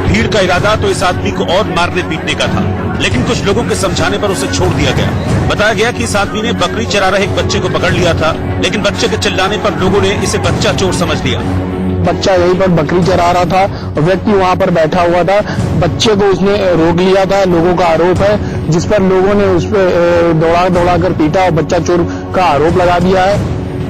भीड़ का इरादा तो इस आदमी को और मारने पीटने का था, लेकिन कुछ लोगों के समझाने पर उसे छोड़ दिया गया। बताया गया कि इस आदमी ने बकरी चरा रहे एक बच्चे को पकड़ लिया था, लेकिन बच्चे के चिल्लाने पर लोगों ने इसे बच्चा चोर समझ लिया। बच्चा यहीं पर बकरी चरा रहा था और व्यक्ति वहां पर बैठा हुआ था। बच्चे को उसने रोक लिया था, लोगों का आरोप है, जिस पर लोगों ने उस पर दौड़ा कर पीटा और बच्चा चोर का आरोप लगा दिया है।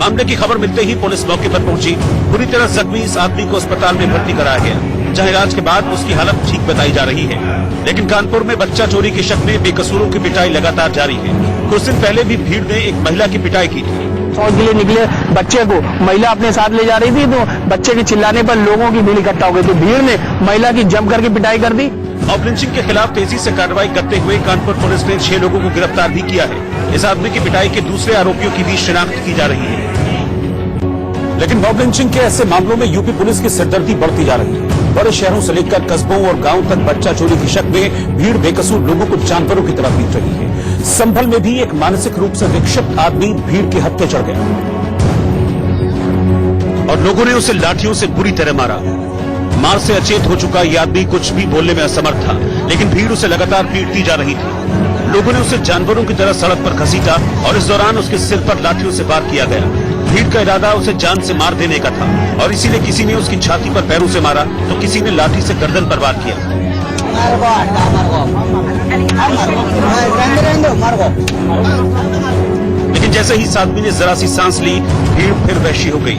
मामले की खबर मिलते ही पुलिस मौके पर पहुंची। बुरी तरह जख्मी इस आदमी को अस्पताल में भर्ती कराया गया, जहां इलाज के बाद उसकी हालत ठीक बताई जा रही है। लेकिन कानपुर में बच्चा चोरी के शक में बेकसूरों की पिटाई लगातार जारी है। कुछ दिन पहले भी भीड़ ने एक महिला की पिटाई की थी। शौच के लिए निकले बच्चे को महिला अपने साथ ले जा रही थी तो बच्चे के चिल्लाने पर लोगों की भीड़ इकट्ठा हो गई, तो भीड़ ने महिला की जम करके पिटाई कर दी। मॉब लिंचिंग के खिलाफ तेजी से कार्रवाई करते हुए कानपुर पुलिस ने 6 लोगों को गिरफ्तार भी किया है। इस आदमी की पिटाई के दूसरे आरोपियों की भी शिनाख्त की जा रही है। लेकिन मॉब लिंचिंग के ऐसे मामलों में यूपी पुलिस की सिरदर्दी बढ़ती जा रही है। बड़े शहरों से लेकर कस्बों और गांवों तक बच्चा चोरी के शक में भीड़ बेकसूर लोगों को जानवरों की तरह पीट रही है। संभल में भी एक मानसिक रूप से विक्षिप्त आदमी भीड़ के हत्थे चढ़ गया और लोगों ने उसे लाठियों से बुरी तरह मारा। मार से अचेत हो चुका यह आदमी कुछ भी बोलने में असमर्थ था, लेकिन भीड़ उसे लगातार पीटती जा रही थी। लोगों ने उसे जानवरों की तरह सड़क पर घसीटा और इस दौरान उसके सिर पर लाठियों से वार किया गया। भीड़ का इरादा उसे जान से मार देने का था और इसीलिए किसी ने उसकी छाती पर पैरों से मारा तो किसी ने लाठी से गर्दन पर वार किया। लेकिन जैसे ही इस आदमी ने जरा सी सांस ली, भीड़ फिर वैशी हो गई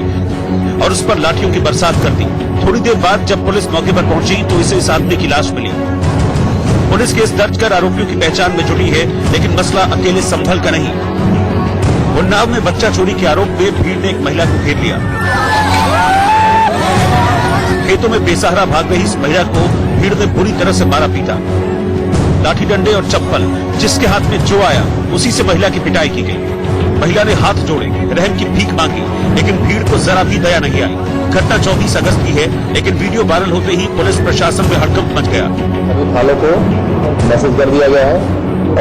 और उस पर लाठियों की बरसात कर दी। थोड़ी देर बाद जब पुलिस मौके पर पहुंची तो इसे इस आदमी की लाश मिली। पुलिस केस दर्ज कर आरोपियों की पहचान में जुटी है, लेकिन मसला अकेले संभल का नहीं। उन्नाव में बच्चा चोरी के आरोप में भीड़ ने एक महिला को घेर लिया। खेतों में बेसहारा भाग रही इस महिला को भीड़ ने बुरी तरह से मारा पीटा। लाठी डंडे और चप्पल जिसके हाथ में जो आया उसी से महिला की पिटाई की गई। महिला ने हाथ जोड़े, रहम की भीख मांगी, लेकिन भीड़ को जरा भी दया नहीं आई। घटना 24 अगस्त की है, लेकिन वीडियो वायरल होते ही पुलिस प्रशासन में हड़कंप मच गया। सभी थानों को मैसेज कर दिया गया है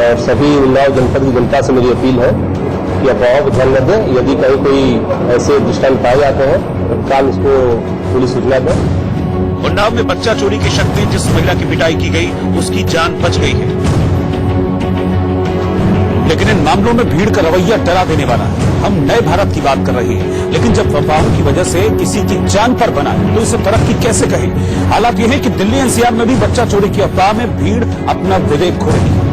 और सभी उन्नाव जनपद की जनता से मेरी अपील है कि अफवाहों पर ध्यान न दें। यदि कहीं कोई ऐसे दृष्टांत पाए जाते हैं तो काल उसको पुलिस सूचना दें। उन्नाव में बच्चा चोरी के शक में जिस महिला की पिटाई की गई उसकी जान बच गई है, लेकिन इन मामलों में भीड़ का रवैया डरा देने वाला है। हम नए भारत की बात कर रहे हैं, लेकिन जब अफवाहों की वजह से किसी की जान पर बना तो इसे तरक्की कैसे कहें। हालात यह है कि दिल्ली एनसीआर में भी बच्चा चोरी की अफवाह में भीड़ अपना विवेक खो रही है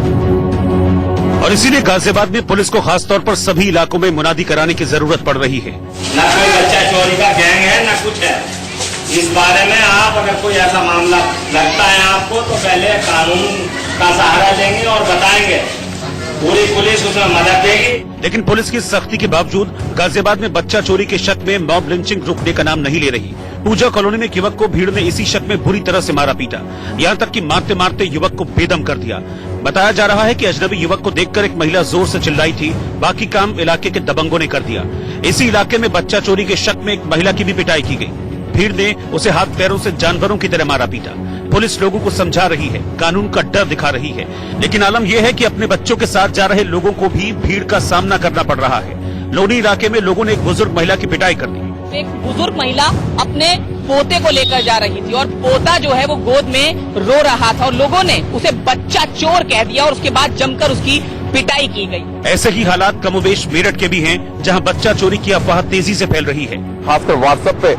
और इसीलिए गाजियाबाद में पुलिस को खासतौर पर सभी इलाकों में मुनादी कराने की जरूरत पड़ रही है। न कोई बच्चा चोरी का गैंग है न कुछ है। इस बारे में आप अगर कोई ऐसा मामला लगता है आपको तो पहले कानून का सहारा लेंगे और बताएंगे, पूरी पुलिस उसमें मदद देगी। लेकिन पुलिस की सख्ती के बावजूद गाजियाबाद में बच्चा चोरी के शक में मॉब लिंचिंग रुकने का नाम नहीं ले रही। पूजा कॉलोनी में एक युवक को भीड़ ने इसी शक में बुरी तरह से मारा पीटा, यहाँ तक कि मारते मारते युवक को बेदम कर दिया। बताया जा रहा है कि अजनबी युवक को देखकर एक महिला जोर से चिल्लाई थी, बाकी काम इलाके के दबंगों ने कर दिया। इसी इलाके में बच्चा चोरी के शक में एक महिला की भी पिटाई की गई। भीड़ ने उसे हाथ पैरों से जानवरों की तरह मारा पीटा। पुलिस लोगों को समझा रही है, कानून का डर दिखा रही है, लेकिन आलम यह है कि अपने बच्चों के साथ जा रहे लोगों को भी भीड़ का सामना करना पड़ रहा है। लोनी इलाके में लोगों ने एक बुजुर्ग महिला की पिटाई कर दी। एक बुजुर्ग महिला अपने पोते को लेकर जा रही थी और पोता जो है वो गोद में रो रहा था और लोगों ने उसे बच्चा चोर कह दिया और उसके बाद जमकर उसकी पिटाई की गई। ऐसे ही हालात कमोबेश मेरठ के भी हैं, जहां बच्चा चोरी की अफवाह तेजी से फैल रही है। खासकर व्हाट्सएप पे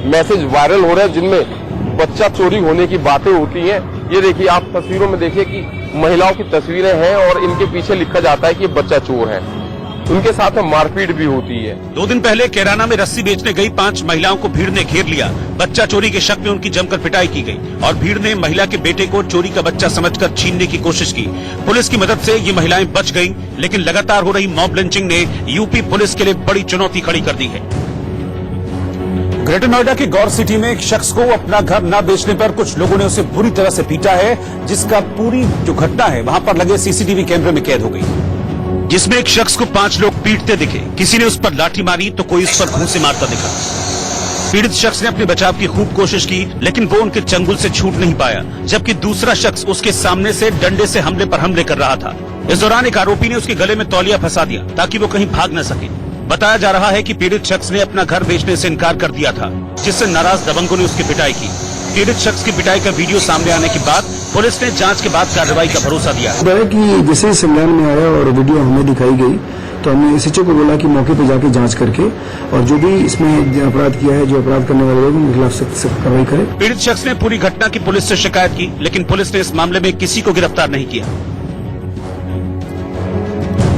मैसेज वायरल हो रहे हैं जिनमें बच्चा चोरी होने की बातें होती हैं। ये देखिए, आप तस्वीरों में देखिए कि महिलाओं की तस्वीरें हैं और इनके पीछे लिखा जाता है कि ये बच्चा चोर है। उनके साथ में मारपीट भी होती है। 2 दिन पहले कैराना में रस्सी बेचने गई 5 महिलाओं को भीड़ ने घेर लिया। बच्चा चोरी के शक में उनकी जमकर पिटाई की गई और भीड़ ने महिला के बेटे को चोरी का बच्चा समझकर छीनने की कोशिश की। पुलिस की मदद से ये महिलाएं बच गईं, लेकिन लगातार हो रही मॉब लिंचिंग ने यूपी पुलिस के लिए बड़ी चुनौती खड़ी कर दी है। ग्रेटर नोएडा के गौर सिटी में एक शख्स को अपना घर न बेचने पर कुछ लोगों ने उसे बुरी तरह से पीटा है, जिसका पूरी जो घटना है वहां पर लगे सीसीटीवी कैमरे में कैद हो गई, जिसमें एक शख्स को 5 लोग पीटते दिखे। किसी ने उस पर लाठी मारी तो कोई उस पर घूंसे मारता दिखा। पीड़ित शख्स ने अपने बचाव की खूब कोशिश की, लेकिन वो उनके चंगुल से छूट नहीं पाया, जबकि दूसरा शख्स उसके सामने से डंडे से हमले पर हमले कर रहा था। इस दौरान एक आरोपी ने उसके गले में तौलिया फंसा दिया ताकि वो कहीं भाग न सके। बताया जा रहा है कि पीड़ित शख्स ने अपना घर बेचने से इनकार कर दिया था, जिससे नाराज दबंगों ने उसकी पिटाई की। पीड़ित शख्स की पिटाई का वीडियो सामने आने के बाद पुलिस ने जांच के बाद कार्रवाई का भरोसा दिया है कि जैसे संज्ञान में आया और वीडियो हमें दिखाई गई तो हमने एसएचओ को बोला कि मौके पर जाके जांच करके और जो भी इसमें अपराध किया है, जो अपराध करने वाले लोग उनके खिलाफ सख्त कार्रवाई करें। पीड़ित शख्स ने पूरी घटना की पुलिस से शिकायत की, लेकिन पुलिस ने इस मामले में किसी को गिरफ्तार नहीं किया।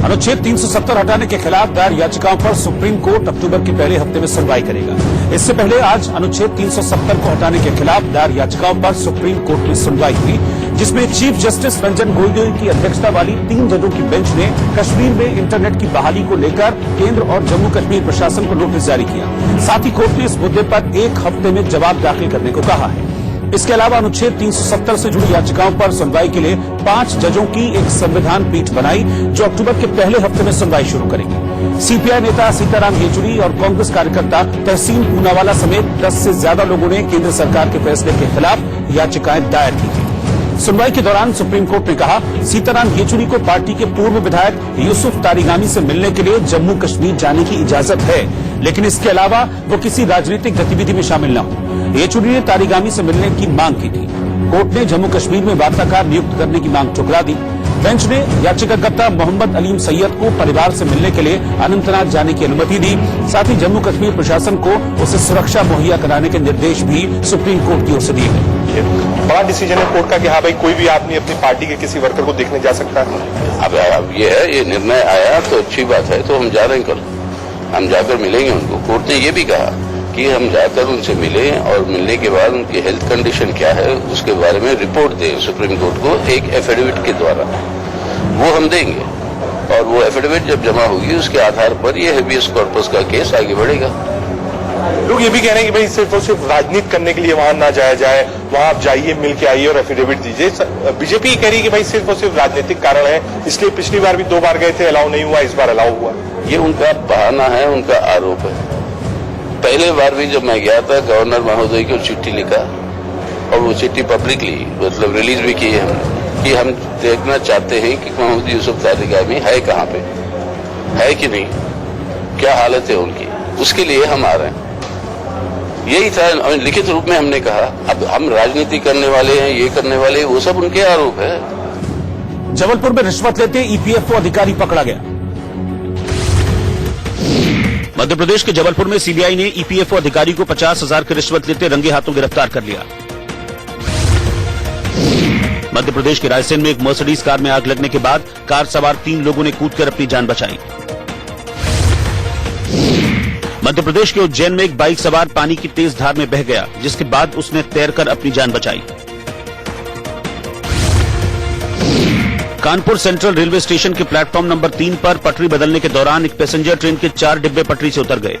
अनुच्छेद 370 हटाने के खिलाफ दायर याचिकाओं पर सुप्रीम कोर्ट अक्टूबर के पहले हफ्ते में सुनवाई करेगा। इससे पहले आज अनुच्छेद 370 को हटाने के खिलाफ दायर याचिकाओं पर सुप्रीम कोर्ट में सुनवाई हुई, जिसमें चीफ जस्टिस रंजन गोगोई की अध्यक्षता वाली 3 जजों की बेंच ने कश्मीर में इंटरनेट की बहाली को लेकर केंद्र और जम्मू कश्मीर प्रशासन को नोटिस जारी किया। साथ ही कोर्ट ने इस मुद्दे पर 1 हफ्ते में जवाब दाखिल करने को कहा है। इसके अलावा अनुच्छेद 370 से जुड़ी याचिकाओं पर सुनवाई के लिए 5 जजों की एक संविधान पीठ बनाई, जो अक्टूबर के पहले हफ्ते में सुनवाई शुरू करेगी। सीपीआई नेता सीताराम येचुरी और कांग्रेस कार्यकर्ता तहसीन पूनावाला समेत 10 से ज्यादा लोगों ने केंद्र सरकार के फैसले के खिलाफ याचिकाएं दायर की थी। सुनवाई के दौरान सुप्रीम कोर्ट ने कहा, सीताराम येचुरी को पार्टी के पूर्व विधायक यूसुफ तारिगामी से मिलने के लिए जम्मू कश्मीर जाने की इजाजत है, लेकिन इसके अलावा वो किसी राजनीतिक गतिविधि में शामिल न हो। येचुरी ने तारिगामी से मिलने की मांग की थी। कोर्ट ने जम्मू कश्मीर में वार्ताकार नियुक्त करने की मांग ठुकरा दी। बेंच ने याचिकाकर्ता मोहम्मद अलीम सैयद को परिवार से मिलने के लिए अनंतनाग जाने की अनुमति दी। साथ ही जम्मू कश्मीर प्रशासन को उसे सुरक्षा मुहैया कराने के निर्देश भी सुप्रीम कोर्ट की ओर से दिए गए। बड़ा डिसीजन है कोर्ट का कि हाँ भाई कोई भी आदमी अपनी पार्टी के किसी वर्कर को देखने जा सकता है। अब ये है, ये निर्णय आया तो अच्छी बात है, तो हम जा रहे हैं, कल हम जाकर मिलेंगे उनको। कोर्ट ने ये भी कहा कि हम जाकर उनसे मिलें और मिलने के बाद उनकी हेल्थ कंडीशन क्या है उसके बारे में रिपोर्ट दें सुप्रीम कोर्ट को एक एफिडेविट के द्वारा, वो हम देंगे। और वो एफिडेविट जब जमा होगी उसके आधार पर ये हेबियस कॉर्पस का केस आगे बढ़ेगा। लोग ये भी कह रहे हैं कि भाई सिर्फ और सिर्फ राजनीति करने के लिए वहां ना जाया जाए, वहां आप जाइए, मिल के आइए और एफिडेविट दीजिए। बीजेपी कह रही है कि भाई सिर्फ और सिर्फ राजनीतिक कारण है, इसलिए पिछली बार भी 2 बार गए थे, अलाउ नहीं हुआ, इस बार अलाउ हुआ। ये उनका बहाना है, उनका आरोप है। पहले बार भी जब मैं गया था गवर्नर महोदय को चिट्ठी लिखा और वो चिट्ठी पब्लिकली मतलब रिलीज भी की है कि हम देखना चाहते हैं कि मोहम्मद यूसुफ तारिगामी है कहाँ पे, है कि नहीं, क्या हालत है उनकी, उसके लिए हम आ रहे हैं। यही था, लिखित रूप में हमने कहा। अब हम राजनीति करने वाले हैं, ये करने वाले हैं, वो सब उनके आरोप है। जबलपुर में रिश्वत लेते ईपीएफओ अधिकारी पकड़ा गया। मध्य प्रदेश के जबलपुर में सीबीआई ने ईपीएफओ अधिकारी को 50,000 की रिश्वत लेते रंगे हाथों गिरफ्तार कर लिया। मध्य प्रदेश के रायसेन में एक मर्सिडीज कार में आग लगने के बाद कार सवार 3 लोगों ने कूदकर अपनी जान बचाई। मध्य प्रदेश के उज्जैन में एक बाइक सवार पानी की तेज धार में बह गया, जिसके बाद उसने तैरकर अपनी जान बचाई। कानपुर सेंट्रल रेलवे स्टेशन के प्लेटफॉर्म नंबर 3 पर पटरी बदलने के दौरान एक पैसेंजर ट्रेन के 4 डिब्बे पटरी से उतर गए।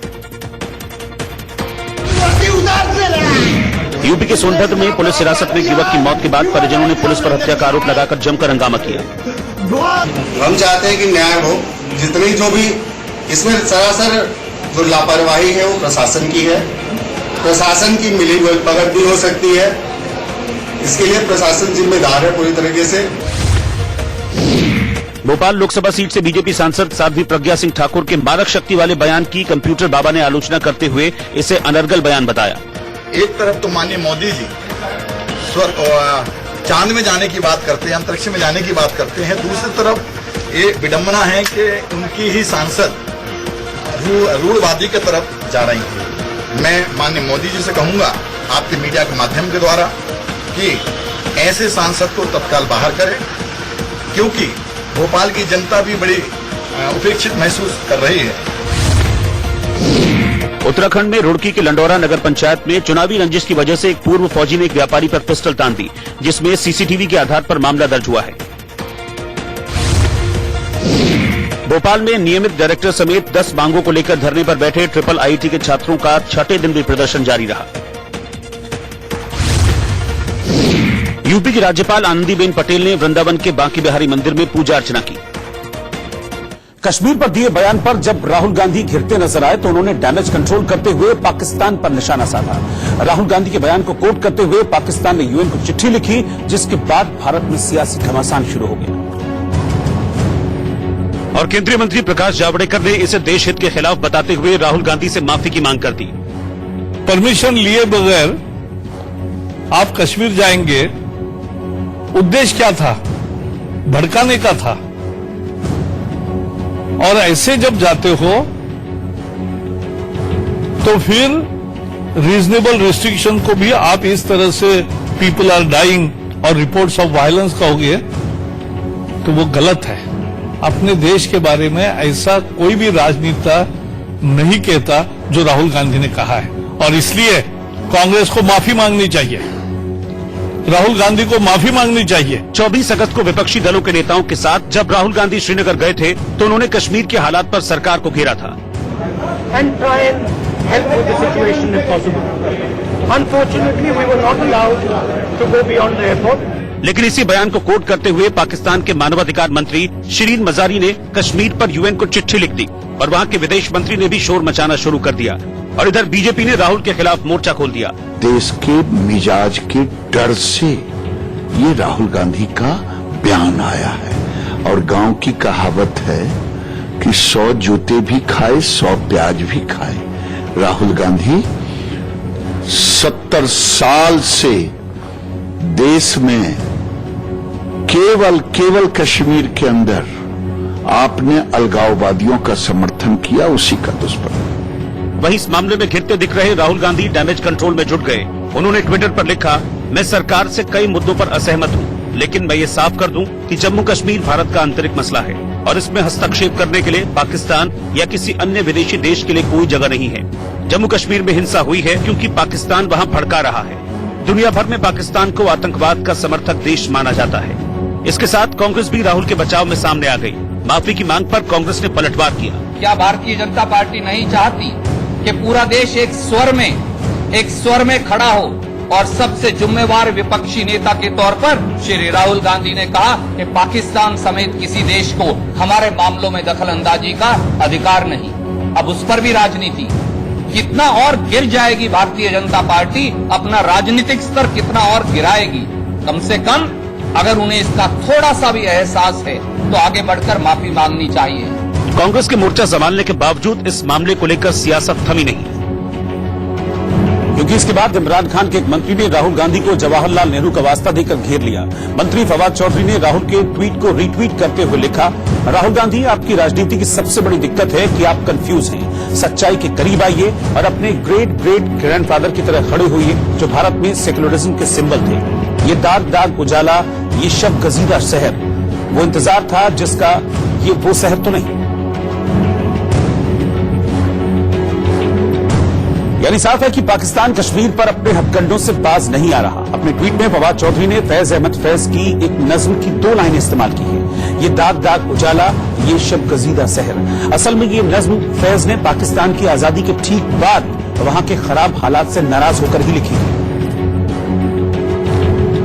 यूपी के सोनभद्र में पुलिस हिरासत में युवक की मौत के बाद परिजनों ने पुलिस पर हत्या का आरोप लगाकर जमकर हंगामा किया। हम चाहते हैं कि न्याय हो, जितनी जो भी इसमें सरासर जो लापरवाही है वो प्रशासन की है, प्रशासन की मिलीभगत भी हो सकती है, इसके लिए प्रशासन जिम्मेदार है पूरी तरीके से। भोपाल लोकसभा सीट से बीजेपी सांसद साध्वी प्रज्ञा सिंह ठाकुर के मारक शक्ति वाले बयान की कंप्यूटर बाबा ने आलोचना करते हुए इसे अनर्गल बयान बताया। एक तरफ तो माननीय मोदी जी चांद में जाने की बात करते हैं, अंतरिक्ष में जाने की बात करते हैं, दूसरी तरफ ये विडंबना है कि उनकी ही सांसद रूढ़वादी की तरफ जा रही है। मैं माननीय मोदी जी से कहूंगा आपके मीडिया के माध्यम के द्वारा कि ऐसे सांसद को तत्काल बाहर करें, क्योंकि भोपाल की जनता भी बड़ी उपेक्षित महसूस कर रही है। उत्तराखंड में रुड़की के लंडौरा नगर पंचायत में चुनावी रंजिश की वजह से एक पूर्व फौजी ने एक व्यापारी पर पिस्टल तान दी, जिसमें सीसीटीवी के आधार पर मामला दर्ज हुआ है। भोपाल में नियमित डायरेक्टर समेत 10 मांगों को लेकर धरने पर बैठे ट्रिपल आईटी के छात्रों का 6ठे दिन भी प्रदर्शन जारी रहा। यूपी की राज्यपाल आनंदीबेन पटेल ने वृंदावन के बांकी बिहारी मंदिर में पूजा अर्चना की। कश्मीर पर दिए बयान पर जब राहुल गांधी घिरते नजर आए तो उन्होंने डैमेज कंट्रोल करते हुए पाकिस्तान पर निशाना साधा। राहुल गांधी के बयान को कोट करते हुए पाकिस्तान ने यूएन को चिट्ठी लिखी, जिसके बाद भारत में सियासी घमासान शुरू हो गया और केंद्रीय मंत्री प्रकाश जावड़ेकर ने इसे देश हित के खिलाफ बताते हुए राहुल गांधी से माफी की मांग कर दी। परमिशन लिए बगैर आप कश्मीर जाएंगे, उद्देश्य क्या था? भड़काने का था। और ऐसे जब जाते हो तो फिर रीजनेबल रिस्ट्रिक्शन को भी आप इस तरह से पीपल आर डाइंग और रिपोर्ट्स ऑफ वायलेंस कहोगे तो वो गलत है। अपने देश के बारे में ऐसा कोई भी राजनेता नहीं कहता जो राहुल गांधी ने कहा है, और इसलिए कांग्रेस को माफी मांगनी चाहिए, राहुल गांधी को माफी मांगनी चाहिए। 24 अगस्त को विपक्षी दलों के नेताओं के साथ जब राहुल गांधी श्रीनगर गए थे तो उन्होंने कश्मीर के हालात पर सरकार को घेरा था। लेकिन इसी बयान को कोट करते हुए पाकिस्तान के मानवाधिकार मंत्री शिरीन मजारी ने कश्मीर पर यूएन को चिट्ठी लिख दी और वहाँ के विदेश मंत्री ने भी शोर मचाना शुरू कर दिया। और इधर बीजेपी ने राहुल के खिलाफ मोर्चा खोल दिया। देश के मिजाज के डर से ये राहुल गांधी का बयान आया है, और गांव की कहावत है कि 100 जूते भी खाए 100 प्याज भी खाए। राहुल गांधी 70 साल से देश में केवल कश्मीर के अंदर आपने अलगाववादियों का समर्थन किया, उसी का दुष्प्रभाव। वहीं इस मामले में घिरते दिख रहे राहुल गांधी डैमेज कंट्रोल में जुट गए। उन्होंने ट्विटर पर लिखा, मैं सरकार से कई मुद्दों पर असहमत हूं, लेकिन मैं ये साफ कर दूं कि जम्मू कश्मीर भारत का आंतरिक मसला है और इसमें हस्तक्षेप करने के लिए पाकिस्तान या किसी अन्य विदेशी देश के लिए कोई जगह नहीं है। जम्मू कश्मीर में हिंसा हुई है क्योंकि पाकिस्तान वहां भड़का रहा है। दुनिया भर में पाकिस्तान को आतंकवाद का समर्थक देश माना जाता है। इसके साथ कांग्रेस भी राहुल के बचाव में सामने आ गई। माफी की मांग पर कांग्रेस ने पलटवार किया। क्या भारतीय जनता पार्टी नहीं चाहती कि पूरा देश एक स्वर में खड़ा हो? और सबसे जिम्मेवार विपक्षी नेता के तौर पर श्री राहुल गांधी ने कहा कि पाकिस्तान समेत किसी देश को हमारे मामलों में दखल अंदाजी का अधिकार नहीं। अब उस पर भी राजनीति कितना और गिर जाएगी भारतीय जनता पार्टी, अपना राजनीतिक स्तर कितना और गिराएगी। कम से कम अगर उन्हें इसका थोड़ा सा भी एहसास है तो आगे बढ़कर माफी मांगनी चाहिए। कांग्रेस के मोर्चा संभालने के बावजूद इस मामले को लेकर सियासत थमी नहीं, क्योंकि इसके बाद इमरान खान के एक मंत्री ने राहुल गांधी को जवाहरलाल नेहरू का वास्ता देकर घेर लिया। मंत्री फवाद चौधरी ने राहुल के ट्वीट को रीट्वीट करते हुए लिखा, राहुल गांधी, आपकी राजनीति की सबसे बड़ी दिक्कत है कि आप कंफ्यूज हैं। सच्चाई के करीब आइए और अपने ग्रेट ग्रेट ग्रैंडफादर की तरह खड़े होइए, जो भारत में सेक्युलरिज्म के सिंबल थे। ये दाग दाग उजाला, ये शब गजीदा शहर, वो इंतजार था जिसका ये वो शहर तो नहीं। यानी साफ है कि पाकिस्तान कश्मीर पर अपने हथकंडों से बाज नहीं आ रहा। अपने ट्वीट में फवाद चौधरी ने फैज अहमद फैज की एक नज्म की 2 लाइनें इस्तेमाल की है, ये दाग दाग उजाला, ये शब गजीदा शहर। असल में ये नज्म फैज ने पाकिस्तान की आजादी के ठीक बाद वहां के खराब हालात से नाराज होकर ही लिखी है।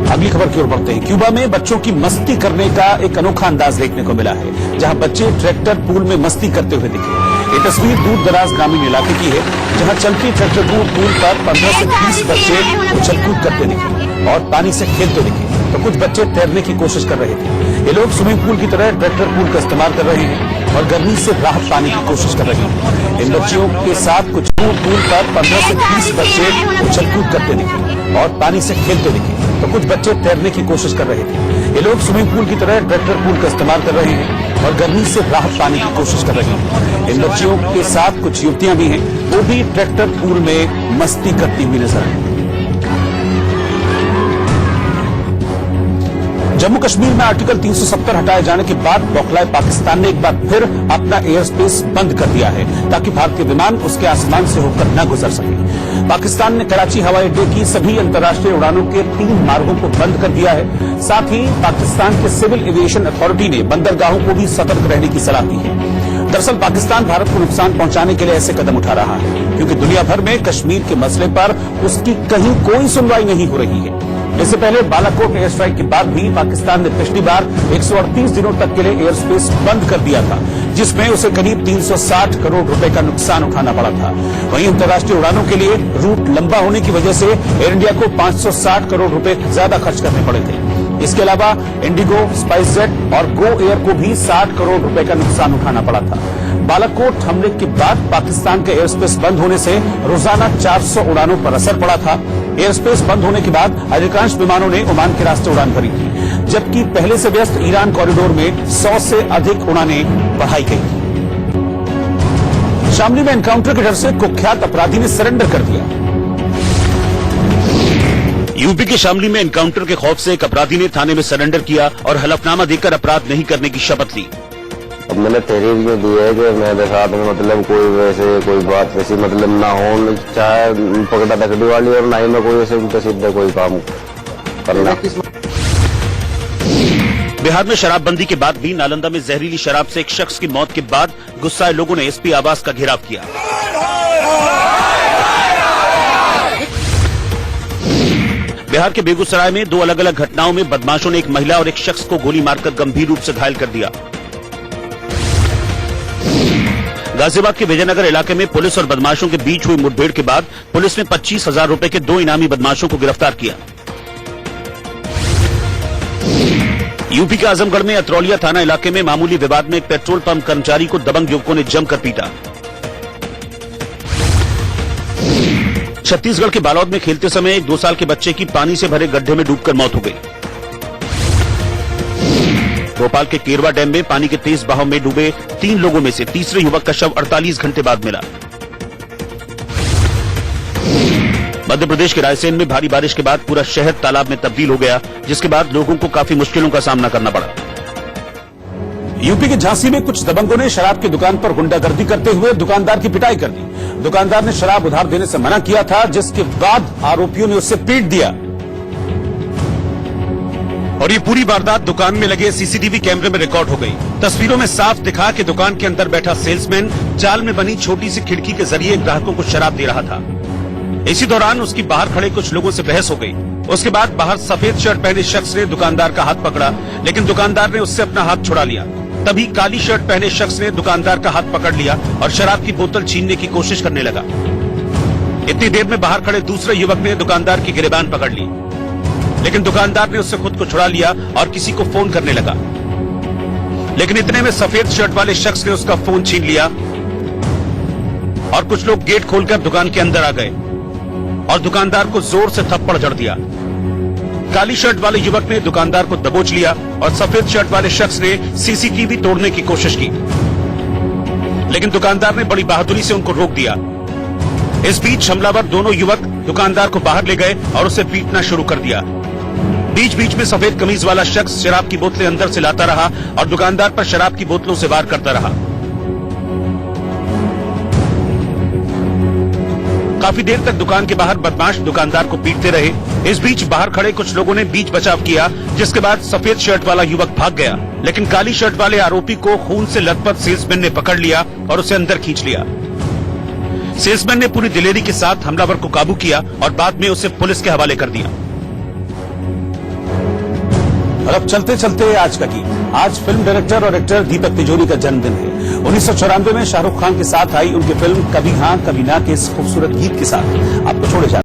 अगली खबर की ओर बढ़ते हैं। क्यूबा में बच्चों की मस्ती करने का एक अनोखा अंदाज देखने को मिला है, जहां बच्चे ट्रैक्टर पूल में मस्ती करते हुए दिखे। ये तस्वीर दूर दराज ग्रामीण इलाके की है, जहां चलती ट्रैक्टर पूल पर 15 से 20 बच्चे उछल कूद करते दिखे और पानी से खेलते दिखे, तो कुछ बच्चे तैरने की कोशिश कर रहे थे। ये लोग स्विमिंग पूल की तरह ट्रैक्टर पूल का इस्तेमाल कर रहे हैं और गर्मी से राहत पाने की कोशिश कर रहे हैं। इन बच्चियों के साथ कुछ पूल पर 15 से 20 बच्चे उछल कूद करते दिखे और पानी से खेलते दिखे, तो कुछ बच्चे तैरने की कोशिश कर रहे थे। ये लोग स्विमिंग पूल की तरह ट्रैक्टर पूल का इस्तेमाल कर रहे हैं और गर्मी से राहत पाने की कोशिश कर रहे हैं। इन बच्चियों के साथ कुछ युवतियां भी हैं, वो भी ट्रैक्टर पूल में मस्ती करती हुई नजर आई। जम्मू कश्मीर में आर्टिकल 370 हटाए जाने के बाद बौखलाए पाकिस्तान ने एक बार फिर अपना एयर स्पेस बंद कर दिया है, ताकि भारतीय विमान उसके आसमान से होकर न गुजर सके। पाकिस्तान ने कराची हवाई अड्डे की सभी अंतर्राष्ट्रीय उड़ानों के 3 मार्गों को बंद कर दिया है। साथ ही पाकिस्तान के सिविल एविएशन अथॉरिटी ने बंदरगाहों को भी सतर्क रहने की सलाह दी है। दरअसल पाकिस्तान भारत को नुकसान पहुंचाने के लिए ऐसे कदम उठा रहा है, क्योंकि दुनिया भर में कश्मीर के मसले पर उसकी कहीं कोई सुनवाई नहीं हो रही है। इससे पहले बालाकोट एयर स्ट्राइक के बाद भी पाकिस्तान ने पिछली बार 138 दिनों तक के लिए एयर स्पेस बंद कर दिया था, जिसमें उसे करीब 360 करोड़ रुपए का नुकसान उठाना पड़ा था। वहीं अंतर्राष्ट्रीय उड़ानों के लिए रूट लंबा होने की वजह से एयर इंडिया को 560 करोड़ रुपए ज्यादा खर्च करने पड़े थे। इसके अलावा इंडिगो, स्पाइसजेट और गो एयर को भी 60 करोड़ रुपए का नुकसान उठाना पड़ा था। बालाकोट हमले के बाद पाकिस्तान के एयर स्पेस बंद होने से रोजाना 400 उड़ानों पर असर पड़ा था। एयर स्पेस बंद होने के बाद अधिकांश विमानों ने ओमान के रास्ते उड़ान भरी थी, जबकि पहले से व्यस्त ईरान कॉरिडोर में 100 से अधिक उड़ानें बढ़ाई गई थी। शामली में एनकाउंटर के डर से कुख्यात अपराधी ने सरेंडर कर दिया। यूपी के शामली में एनकाउंटर के खौफ से एक अपराधी ने थाने में सरेंडर किया और हलफनामा देकर अपराध नहीं करने की शपथ ली। अब मैंने तहरीर ये दी है कि मेरे साथ में मतलब कोई बात वैसी मतलब ना हो, चाहे पकड़ा पकड़ी वाली, और ना ही मैं कोई ऐसे उल्टा सीधा कोई काम करना। बिहार में शराबबंदी के बाद भी नालंदा में जहरीली शराब से एक शख्स की मौत के बाद गुस्साए लोगों ने एसपी आवास का घेराव किया। बिहार के बेगूसराय में 2 अलग अलग घटनाओं में बदमाशों ने एक महिला और एक शख्स को गोली मारकर गंभीर रूप से घायल कर दिया। गाजियाबाद के विजयनगर इलाके में पुलिस और बदमाशों के बीच हुई मुठभेड़ के बाद पुलिस ने 25,000 रुपए के 2 इनामी बदमाशों को गिरफ्तार किया। यूपी के आजमगढ़ में अतरौलिया थाना इलाके में मामूली विवाद में एक पेट्रोल पंप कर्मचारी को दबंग युवकों ने जमकर पीटा। छत्तीसगढ़ के बालोद में खेलते समय एक 2 साल के बच्चे की पानी से भरे गड्ढे में डूबकर मौत हो गई। भोपाल के केरवा डैम में पानी के तेज बहाव में डूबे 3 लोगों में से तीसरे युवक का शव 48 घंटे बाद मिला। मध्य प्रदेश के रायसेन में भारी बारिश के बाद पूरा शहर तालाब में तब्दील हो गया, जिसके बाद लोगों को काफी मुश्किलों का सामना करना पड़ा। यूपी के झांसी में कुछ दबंगों ने शराब की दुकान पर गुंडागर्दी करते हुए दुकानदार की पिटाई कर दी। दुकानदार ने शराब उधार देने से मना किया था, जिसके बाद आरोपियों ने उससे पीट दिया और ये पूरी वारदात दुकान में लगे सीसीटीवी कैमरे में रिकॉर्ड हो गई। तस्वीरों में साफ दिखा कि दुकान के अंदर बैठा सेल्समैन जाल में बनी छोटी सी खिड़की के जरिए ग्राहकों को शराब दे रहा था। इसी दौरान उसकी बाहर खड़े कुछ लोगों से बहस हो गई। उसके बाद बाहर सफेद शर्ट पहने शख्स ने दुकानदार का हाथ पकड़ा, लेकिन दुकानदार ने उससे अपना हाथ छुड़ा लिया। तभी काली शर्ट पहने शख्स ने दुकानदार का हाथ पकड़ लिया और शराब की बोतल छीनने की कोशिश करने लगा। इतनी देर में बाहर खड़े दूसरे युवक ने दुकानदार की गिरबान पकड़ ली, लेकिन दुकानदार ने उससे खुद को छुड़ा लिया और किसी को फोन करने लगा। लेकिन इतने में सफेद शर्ट वाले शख्स ने उसका फोन छीन लिया और कुछ लोग गेट खोलकर दुकान के अंदर आ गए और दुकानदार को जोर से थप्पड़ जड़ दिया। काली शर्ट वाले युवक ने दुकानदार को दबोच लिया और सफेद शर्ट वाले शख्स ने सीसीटीवी तोड़ने की कोशिश की, लेकिन दुकानदार ने बड़ी बहादुरी से उनको रोक दिया। इस बीच हमलावर दोनों युवक दुकानदार को बाहर ले गए और उसे पीटना शुरू कर दिया। बीच बीच में सफेद कमीज वाला शख्स शराब की बोतलें अंदर से लाता रहा और दुकानदार पर शराब की बोतलों से वार करता रहा। काफी देर तक दुकान के बाहर बदमाश दुकानदार को पीटते रहे। इस बीच बाहर खड़े कुछ लोगों ने बीच बचाव किया, जिसके बाद सफेद शर्ट वाला युवक भाग गया, लेकिन काली शर्ट वाले आरोपी को खून से लथपथ सेल्समैन ने पकड़ लिया और उसे अंदर खींच लिया। सेल्समैन ने पूरी दिलेरी के साथ हमलावर को काबू किया और बाद में उसे पुलिस के हवाले कर दिया। और अब चलते चलते आज का गीत। आज फिल्म डायरेक्टर और एक्टर दीपक तिजोरी का जन्मदिन है। 1994 में शाहरुख खान के साथ आई उनकी फिल्म कभी हां कभी ना के इस खूबसूरत गीत के साथ आपको छोड़े जाते